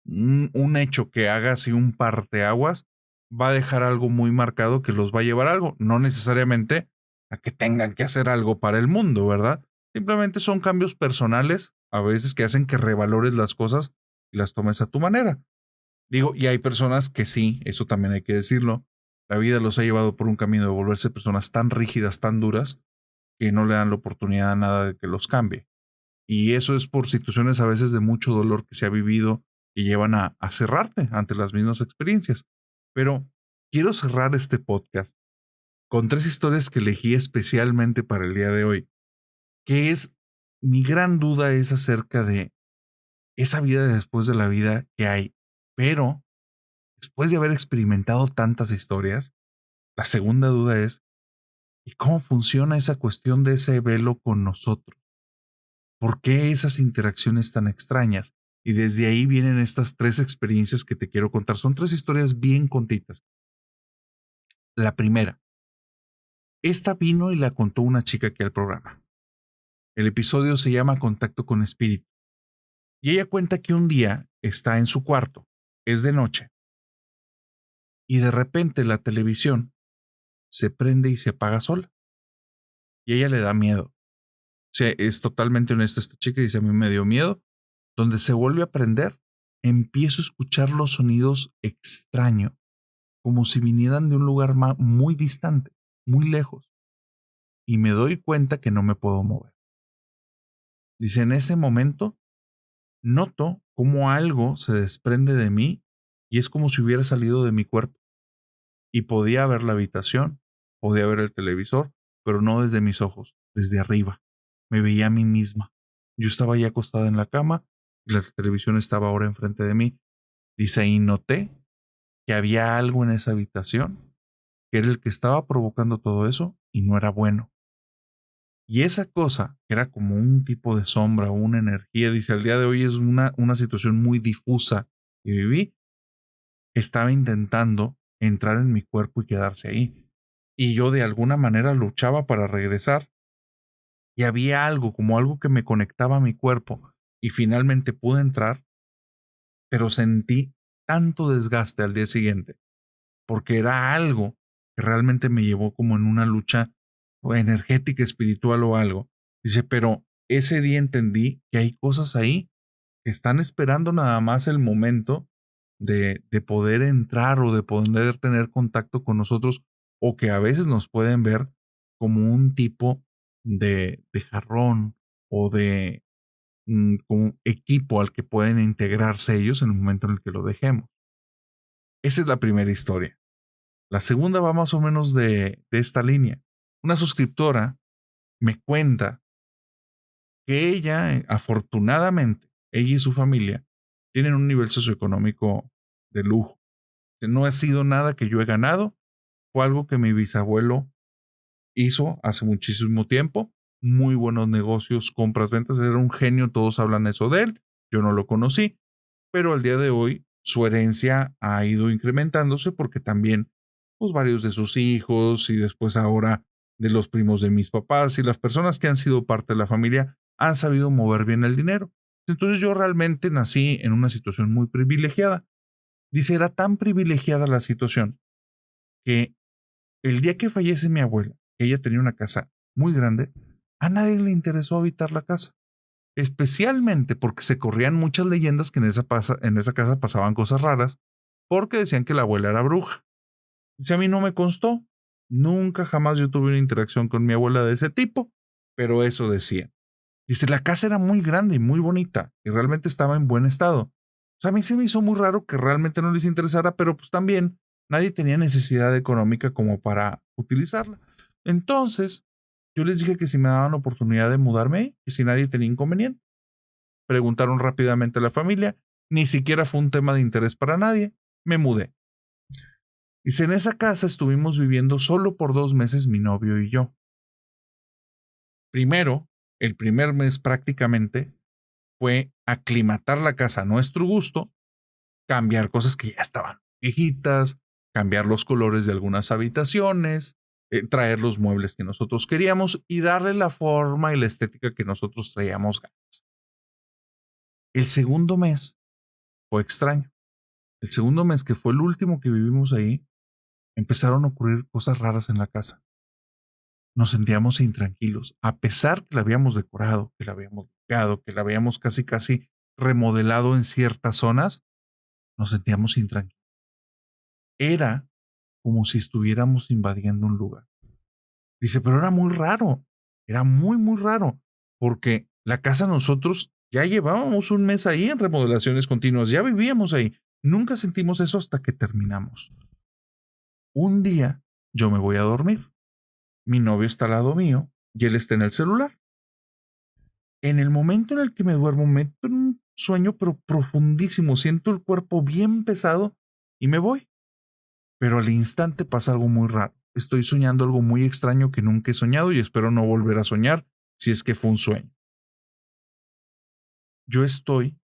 S1: un hecho que haga así un parteaguas va a dejar algo muy marcado que los va a llevar a algo, no necesariamente a que tengan que hacer algo para el mundo, ¿verdad? Simplemente son cambios personales, a veces que hacen que revalores las cosas y las tomes a tu manera. Digo, y hay personas que sí, eso también hay que decirlo, la vida los ha llevado por un camino de volverse personas tan rígidas, tan duras, que no le dan la oportunidad a nada de que los cambie. Y eso es por situaciones a veces de mucho dolor que se ha vivido y llevan a cerrarte ante las mismas experiencias. Pero quiero cerrar este podcast con 3 historias que elegí especialmente para el día de hoy, que es mi gran duda es acerca de esa vida después de la vida que hay. Pero después de haber experimentado tantas historias, la segunda duda es, ¿y cómo funciona esa cuestión de ese velo con nosotros? ¿Por qué esas interacciones tan extrañas? Y desde ahí vienen estas 3 experiencias que te quiero contar. Son 3 historias bien contitas. La primera, esta vino y la contó una chica aquí al programa. El episodio se llama Contacto con Espíritu. Y ella cuenta que un día está en su cuarto, es de noche, y de repente la televisión se prende y se apaga sola. Y a ella le da miedo. O sea, es totalmente honesta esta chica y dice, a mí me dio miedo. Donde se vuelve a prender, empiezo a escuchar los sonidos extraños, como si vinieran de un lugar muy distante, muy lejos, y me doy cuenta que no me puedo mover. Dice, en ese momento, noto como algo se desprende de mí y es como si hubiera salido de mi cuerpo. Y podía ver la habitación, podía ver el televisor, pero no desde mis ojos, desde arriba. Me veía a mí misma. Yo estaba ya acostada en la cama y la televisión estaba ahora enfrente de mí. Dice, y noté que había algo en esa habitación que era el que estaba provocando todo eso y no era bueno. Y esa cosa, que era como un tipo de sombra o una energía, dice, al día de hoy es una situación muy difusa que viví, estaba intentando entrar en mi cuerpo y quedarse ahí. Y yo de alguna manera luchaba para regresar, y había algo, como algo que me conectaba a mi cuerpo y finalmente pude entrar, pero sentí tanto desgaste al día siguiente, porque era algo que realmente me llevó como en una lucha o energética, espiritual o algo. Dice, pero ese día entendí que hay cosas ahí que están esperando nada más el momento de poder entrar o de poder tener contacto con nosotros, o que a veces nos pueden ver como un tipo de jarrón o de como equipo al que pueden integrarse ellos en el momento en el que lo dejemos. Esa es la primera historia. La segunda va más o menos de esta línea. Una suscriptora me cuenta que ella, afortunadamente, ella y su familia tienen un nivel socioeconómico de lujo. No ha sido nada que yo he ganado, fue algo que mi bisabuelo hizo hace muchísimo tiempo. Muy buenos negocios, compras, ventas, era un genio, todos hablan eso de él. Yo no lo conocí, pero al día de hoy su herencia ha ido incrementándose porque también, pues varios de sus hijos y después ahora de los primos de mis papás y las personas que han sido parte de la familia han sabido mover bien el dinero. Entonces yo realmente nací en una situación muy privilegiada. Dice, era tan privilegiada la situación que el día que fallece mi abuela, ella tenía una casa muy grande, a nadie le interesó habitar la casa, especialmente porque se corrían muchas leyendas que en esa casa pasaban cosas raras, porque decían que la abuela era bruja. Dice, a mí no me constó, nunca jamás yo tuve una interacción con mi abuela de ese tipo, pero eso decía. Dice, la casa era muy grande y muy bonita y realmente estaba en buen estado. O sea, a mí se me hizo muy raro que realmente no les interesara, pero pues también nadie tenía necesidad económica como para utilizarla. Entonces, yo les dije que si me daban oportunidad de mudarme ahí, que si nadie tenía inconveniente. Preguntaron rápidamente a la familia, ni siquiera fue un tema de interés para nadie. Me mudé. Dice, en esa casa estuvimos viviendo solo por 2 meses mi novio y yo. Primero, el primer mes prácticamente fue aclimatar la casa a nuestro gusto, cambiar cosas que ya estaban viejitas, cambiar los colores de algunas habitaciones, traer los muebles que nosotros queríamos y darle la forma y la estética que nosotros traíamos ganas. El segundo mes fue extraño. El segundo mes, que fue el último que vivimos ahí, empezaron a ocurrir cosas raras en la casa. Nos sentíamos intranquilos, a pesar que la habíamos decorado, que la habíamos limpiado, que la habíamos casi remodelado en ciertas zonas, nos sentíamos intranquilos. Era como si estuviéramos invadiendo un lugar. Dice, pero era muy raro, era muy raro, porque la casa nosotros ya llevábamos un mes ahí en remodelaciones continuas, ya vivíamos ahí. Nunca sentimos eso hasta que terminamos. Un día yo me voy a dormir. Mi novio está al lado mío y él está en el celular. En el momento en el que me duermo, me meto en un sueño, pero profundísimo. Siento el cuerpo bien pesado y me voy. Pero al instante pasa algo muy raro. Estoy soñando algo muy extraño que nunca he soñado y espero no volver a soñar si es que fue un sueño. Yo estoy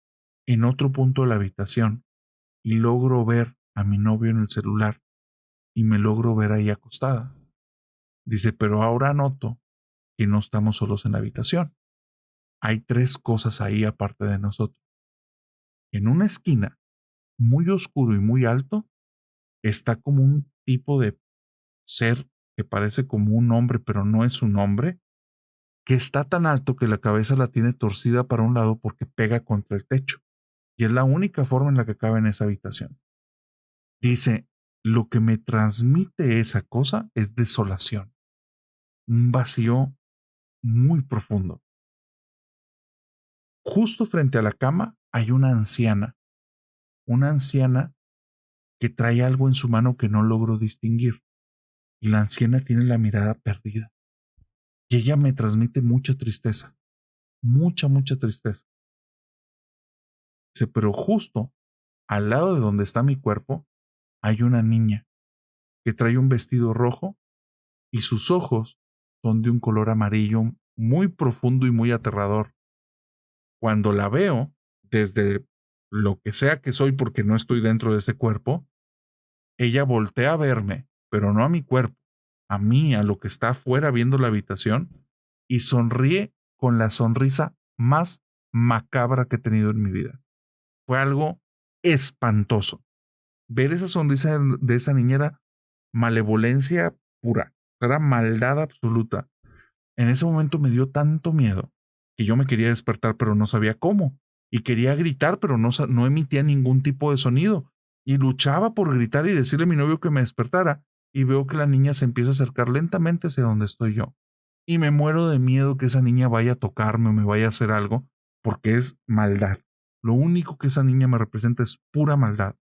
S1: en otro punto de la habitación y logro ver a mi novio en el celular y me logro ver ahí acostada. Dice, pero ahora noto que no estamos solos en la habitación. Hay 3 cosas ahí aparte de nosotros. En una esquina, muy oscuro y muy alto, está como un tipo de ser que parece como un hombre, pero no es un hombre, que está tan alto que la cabeza la tiene torcida para un lado porque pega contra el techo. Y es la única forma en la que cabe en esa habitación. Dice, lo que me transmite esa cosa es desolación, un vacío muy profundo. Justo frente a la cama hay una anciana que trae algo en su mano que no logro distinguir. Y la anciana tiene la mirada perdida. Y ella me transmite mucha tristeza, mucha tristeza. Dice, pero justo al lado de donde está mi cuerpo hay una niña que trae un vestido rojo y sus ojos son de un color amarillo muy profundo y muy aterrador. Cuando la veo, desde lo que sea que soy porque no estoy dentro de ese cuerpo, ella voltea a verme, pero no a mi cuerpo, a mí, a lo que está afuera viendo la habitación, y sonríe con la sonrisa más macabra que he tenido en mi vida. Fue algo espantoso. Ver esa sonrisa de esa niña era malevolencia pura, era maldad absoluta. En ese momento me dio tanto miedo que yo me quería despertar, pero no sabía cómo. Y quería gritar, pero no emitía ningún tipo de sonido. Y luchaba por gritar y decirle a mi novio que me despertara. Y veo que la niña se empieza a acercar lentamente hacia donde estoy yo. Y me muero de miedo que esa niña vaya a tocarme o me vaya a hacer algo, porque es maldad. Lo único que esa niña me representa es pura maldad.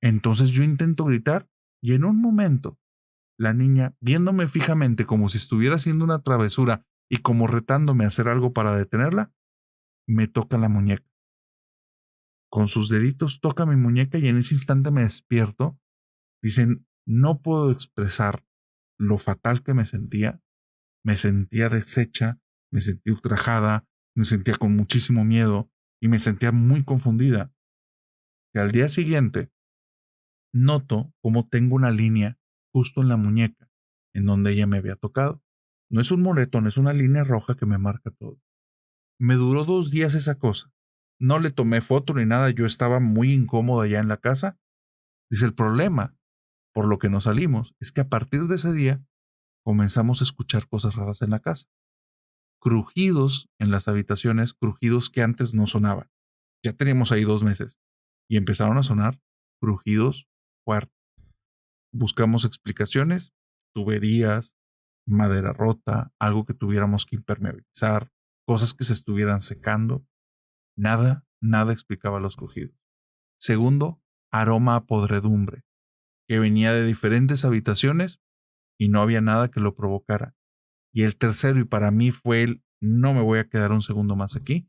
S1: Entonces yo intento gritar y en un momento la niña, viéndome fijamente como si estuviera haciendo una travesura y como retándome a hacer algo para detenerla, me toca la muñeca. Con sus deditos toca mi muñeca y en ese instante me despierto. Dicen, no puedo expresar lo fatal que me sentía. Me sentía deshecha, me sentía ultrajada, me sentía con muchísimo miedo y me sentía muy confundida. Y al día siguiente, noto cómo tengo una línea justo en la muñeca, en donde ella me había tocado. No es un moretón, es una línea roja que me marca todo. Me duró 2 días esa cosa. No le tomé foto ni nada, yo estaba muy incómodo allá en la casa. Dice, el problema, por lo que nos salimos, es que a partir de ese día comenzamos a escuchar cosas raras en la casa. Crujidos en las habitaciones, crujidos que antes no sonaban. Ya teníamos ahí 2 meses y empezaron a sonar crujidos fuertes. Buscamos explicaciones, tuberías, madera rota, algo que tuviéramos que impermeabilizar, cosas que se estuvieran secando. Nada explicaba los crujidos. Segundo, aroma a podredumbre, que venía de diferentes habitaciones y no había nada que lo provocara. Y el tercero, y para mí fue el no me voy a quedar un segundo más aquí,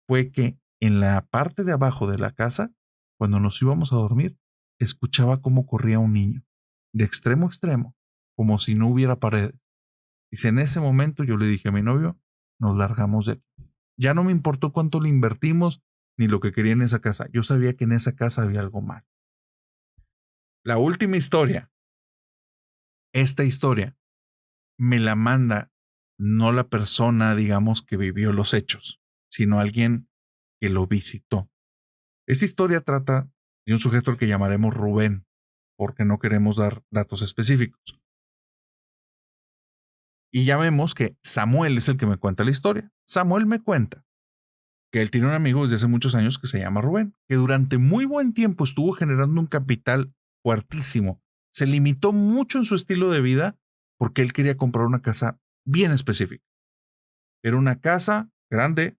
S1: fue que en la parte de abajo de la casa, cuando nos íbamos a dormir, escuchaba cómo corría un niño, de extremo a extremo, como si no hubiera paredes. Y en ese momento yo le dije a mi novio, nos largamos de aquí. Ya no me importó cuánto le invertimos ni lo que quería en esa casa. Yo sabía que en esa casa había algo mal. La última historia, esta historia, me la manda no la persona, digamos, que vivió los hechos, sino alguien que lo visitó. Esta historia trata de un sujeto al que llamaremos Rubén, porque no queremos dar datos específicos. Y ya vemos que Samuel es el que me cuenta la historia. Samuel me cuenta que él tiene un amigo desde hace muchos años que se llama Rubén, que durante muy buen tiempo estuvo generando un capital fuertísimo. Se limitó mucho en su estilo de vida porque él quería comprar una casa bien específica. Era una casa grande,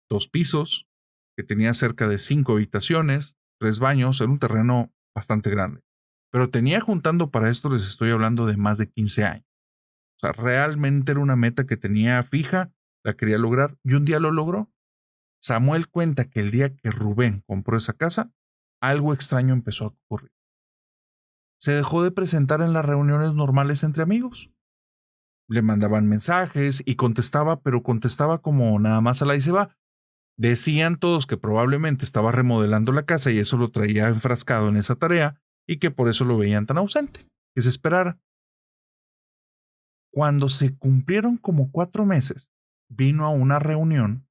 S1: 2 pisos, que tenía cerca de 5 habitaciones, 3 baños, era un terreno bastante grande. Pero tenía juntando para esto, les estoy hablando de más de 15 años. O sea, realmente era una meta que tenía fija, la quería lograr y un día lo logró. Samuel cuenta que el día que Rubén compró esa casa, algo extraño empezó a ocurrir. Se dejó de presentar en las reuniones normales entre amigos. Le mandaban mensajes y contestaba, pero contestaba como nada más a la y se va. Decían todos que probablemente estaba remodelando la casa y eso lo traía enfrascado en esa tarea y que por eso lo veían tan ausente, que se esperara. Cuando se cumplieron como 4 meses, vino a una reunión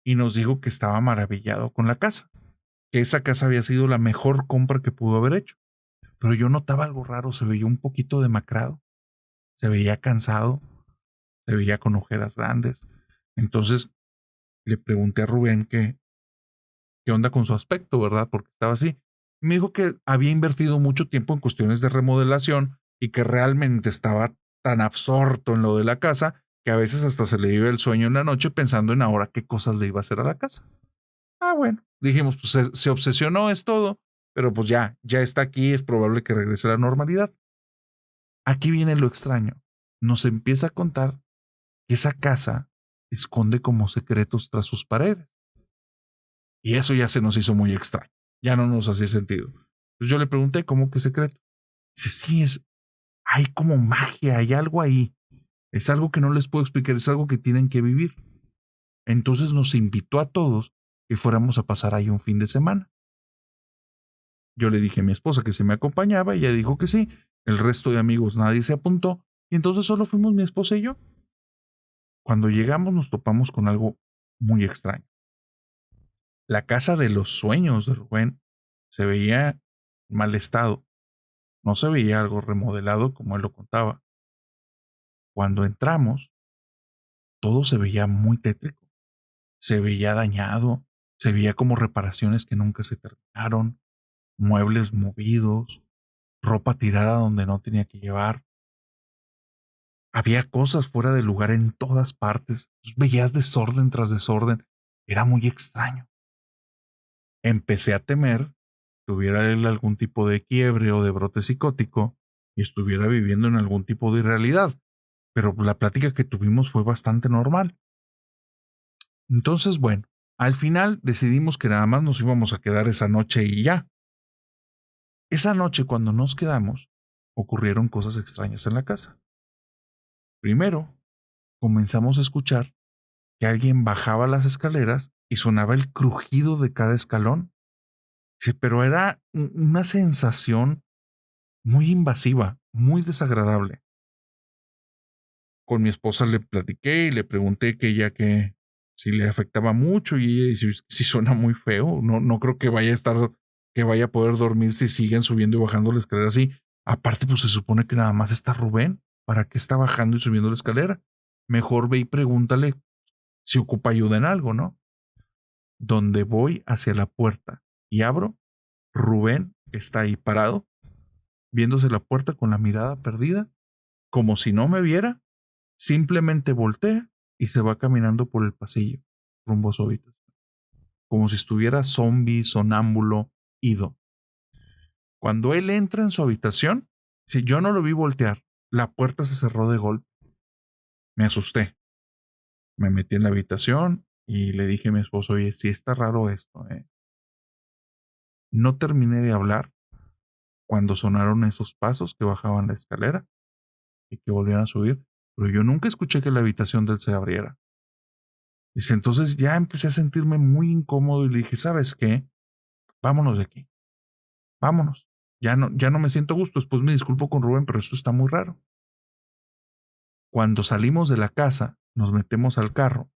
S1: y nos dijo que estaba maravillado con la casa, que esa casa había sido la mejor compra que pudo haber hecho. Pero yo notaba algo raro, se veía un poquito demacrado, se veía cansado, se veía con ojeras grandes. Entonces le pregunté a Rubén qué onda con su aspecto, ¿verdad? Porque estaba así. Y me dijo que había invertido mucho tiempo en cuestiones de remodelación y que realmente estaba tan absorto en lo de la casa que a veces hasta se le iba el sueño en la noche pensando en ahora qué cosas le iba a hacer a la casa. Ah, bueno, dijimos, pues se obsesionó, es todo, pero pues ya está aquí, es probable que regrese a la normalidad. Aquí viene lo extraño. Nos empieza a contar que esa casa esconde como secretos tras sus paredes. Y eso ya se nos hizo muy extraño. Ya no nos hacía sentido. Entonces yo le pregunté, ¿cómo que secreto? Dice, sí, hay como magia, hay algo ahí. Es algo que no les puedo explicar, es algo que tienen que vivir. Entonces nos invitó a todos que fuéramos a pasar ahí un fin de semana. Yo le dije a mi esposa que se me acompañaba y ella dijo que sí. El resto de amigos nadie se apuntó y entonces solo fuimos mi esposa y yo. Cuando llegamos nos topamos con algo muy extraño. La casa de los sueños de Rubén se veía en mal estado. No se veía algo remodelado como él lo contaba. Cuando entramos, todo se veía muy tétrico. Se veía dañado, se veía como reparaciones que nunca se terminaron, muebles movidos, ropa tirada donde no tenía que llevar. Había cosas fuera de lugar en todas partes. Veías desorden tras desorden. Era muy extraño. Empecé a temer que hubiera él algún tipo de quiebre o de brote psicótico y estuviera viviendo en algún tipo de irrealidad. Pero la plática que tuvimos fue bastante normal. Entonces, bueno, al final decidimos que nada más nos íbamos a quedar esa noche y ya. Esa noche, cuando nos quedamos, ocurrieron cosas extrañas en la casa. Primero, comenzamos a escuchar que alguien bajaba las escaleras y sonaba el crujido de cada escalón. Sí, pero era una sensación muy invasiva, muy desagradable. Con mi esposa le platiqué y le pregunté que ella que si le afectaba mucho y ella dice, si suena muy feo, no creo que vaya a estar, que vaya a poder dormir si siguen subiendo y bajando la escalera así. Aparte, pues se supone que nada más está Rubén. ¿Para qué está bajando y subiendo la escalera? Mejor ve y pregúntale si ocupa ayuda en algo, ¿no? Donde voy hacia la puerta y abro, Rubén está ahí parado, viéndose la puerta con la mirada perdida, como si no me viera, simplemente voltea y se va caminando por el pasillo, rumbo a su habitación, como si estuviera zombie, sonámbulo, ido. Cuando él entra en su habitación, si yo no lo vi voltear, la puerta se cerró de golpe. Me asusté. Me metí en la habitación y le dije a mi esposo, oye, sí está raro esto, ¿eh? No terminé de hablar cuando sonaron esos pasos que bajaban la escalera y que volvían a subir, pero yo nunca escuché que la habitación de él se abriera. Dice, entonces ya empecé a sentirme muy incómodo y le dije, ¿sabes qué? Vámonos de aquí, vámonos. Ya no me siento a gusto. Después me disculpo con Rubén, pero esto está muy raro. Cuando salimos de la casa, nos metemos al carro.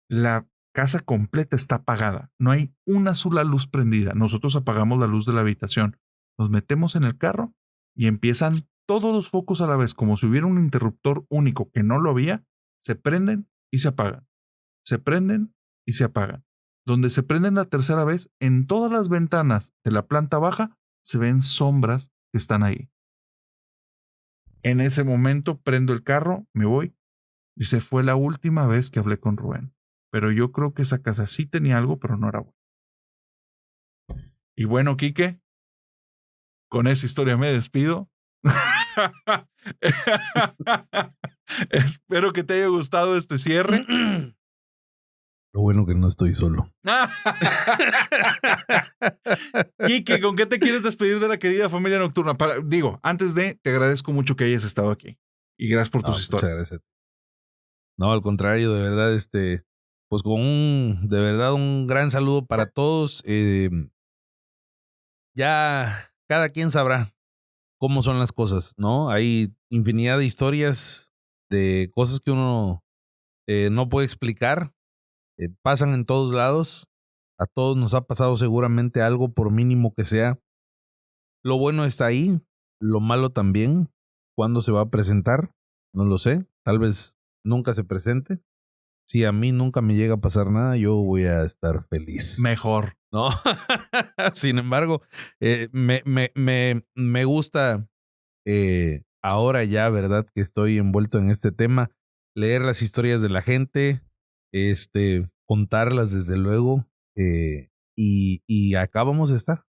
S1: La casa completa está apagada. No hay una sola luz prendida. Nosotros apagamos la luz de la habitación. Nos metemos en el carro y empiezan todos los focos a la vez, como si hubiera un interruptor único que no lo había. Se prenden y se apagan. Se prenden y se apagan. Donde se prenden la tercera vez, en todas las ventanas de la planta baja se ven sombras que están ahí. En ese momento prendo el carro, me voy. Dice, fue la última vez que hablé con Rubén. Pero yo creo que esa casa sí tenía algo, pero no era bueno. Y bueno, Quique, con esa historia me despido. Espero que te haya gustado este cierre.
S2: Lo bueno que no estoy solo.
S1: Quique, ¿con qué te quieres despedir de la querida familia nocturna? Antes de, te agradezco mucho que hayas estado aquí. Y gracias por tus historias.
S2: Muchas gracias. No, al contrario, de verdad, pues de verdad, un gran saludo para todos. Ya cada quien sabrá cómo son las cosas, ¿no? Hay infinidad de historias, de cosas que uno no puede explicar. Pasan en todos lados. A todos nos ha pasado seguramente algo, por mínimo que sea. Lo bueno está ahí, lo malo también. ¿Cuándo se va a presentar? No lo sé. Tal vez nunca se presente. Si a mí nunca me llega a pasar nada, yo voy a estar feliz.
S1: Mejor.
S2: ¿No? Sin embargo, me gusta ahora ya, ¿verdad? Que estoy envuelto en este tema, leer las historias de la gente, contarlas desde luego, y acá vamos a estar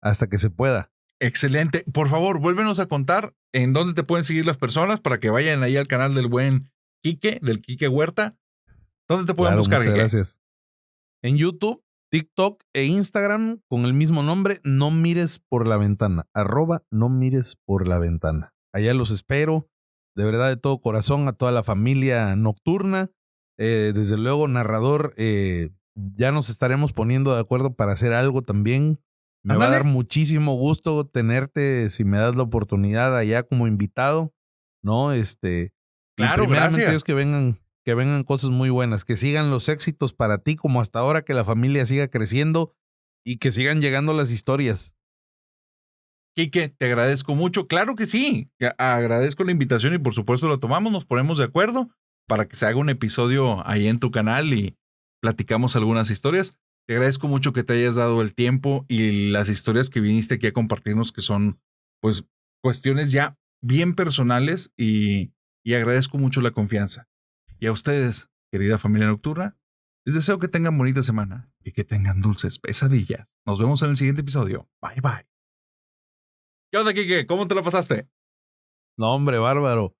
S2: hasta que se pueda.
S1: Excelente. Por favor, vuélvenos a contar en dónde te pueden seguir las personas para que vayan ahí al canal del buen Quique, del Quique Huerta. ¿Dónde te pueden buscar?
S2: Muchas gracias. En YouTube, TikTok e Instagram con el mismo nombre, No Mires por la Ventana, @No Mires por la Ventana. Allá los espero, de verdad, de todo corazón, a toda la familia nocturna. Desde luego, narrador, ya nos estaremos poniendo de acuerdo para hacer algo también. Me va a dar muchísimo gusto tenerte, si me das la oportunidad, allá como invitado, ¿no?
S1: Claro,
S2: primeramente
S1: gracias.
S2: Dios, que vengan cosas muy buenas, que sigan los éxitos para ti como hasta ahora, que la familia siga creciendo y que sigan llegando las historias.
S1: Quique, te agradezco mucho. Claro que sí. Agradezco la invitación y por supuesto lo tomamos, nos ponemos de acuerdo para que se haga un episodio ahí en tu canal y platicamos algunas historias. Te agradezco mucho que te hayas dado el tiempo y las historias que viniste aquí a compartirnos, que son pues cuestiones ya bien personales y agradezco mucho la confianza. Y a ustedes, querida familia nocturna, les deseo que tengan bonita semana y que tengan dulces pesadillas. Nos vemos en el siguiente episodio. Bye bye. ¿Qué onda, Kike? ¿Cómo te la pasaste?
S2: No, hombre, bárbaro.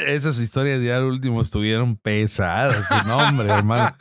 S2: Esas historias ya al último estuvieron pesadas. No, hombre, hermano.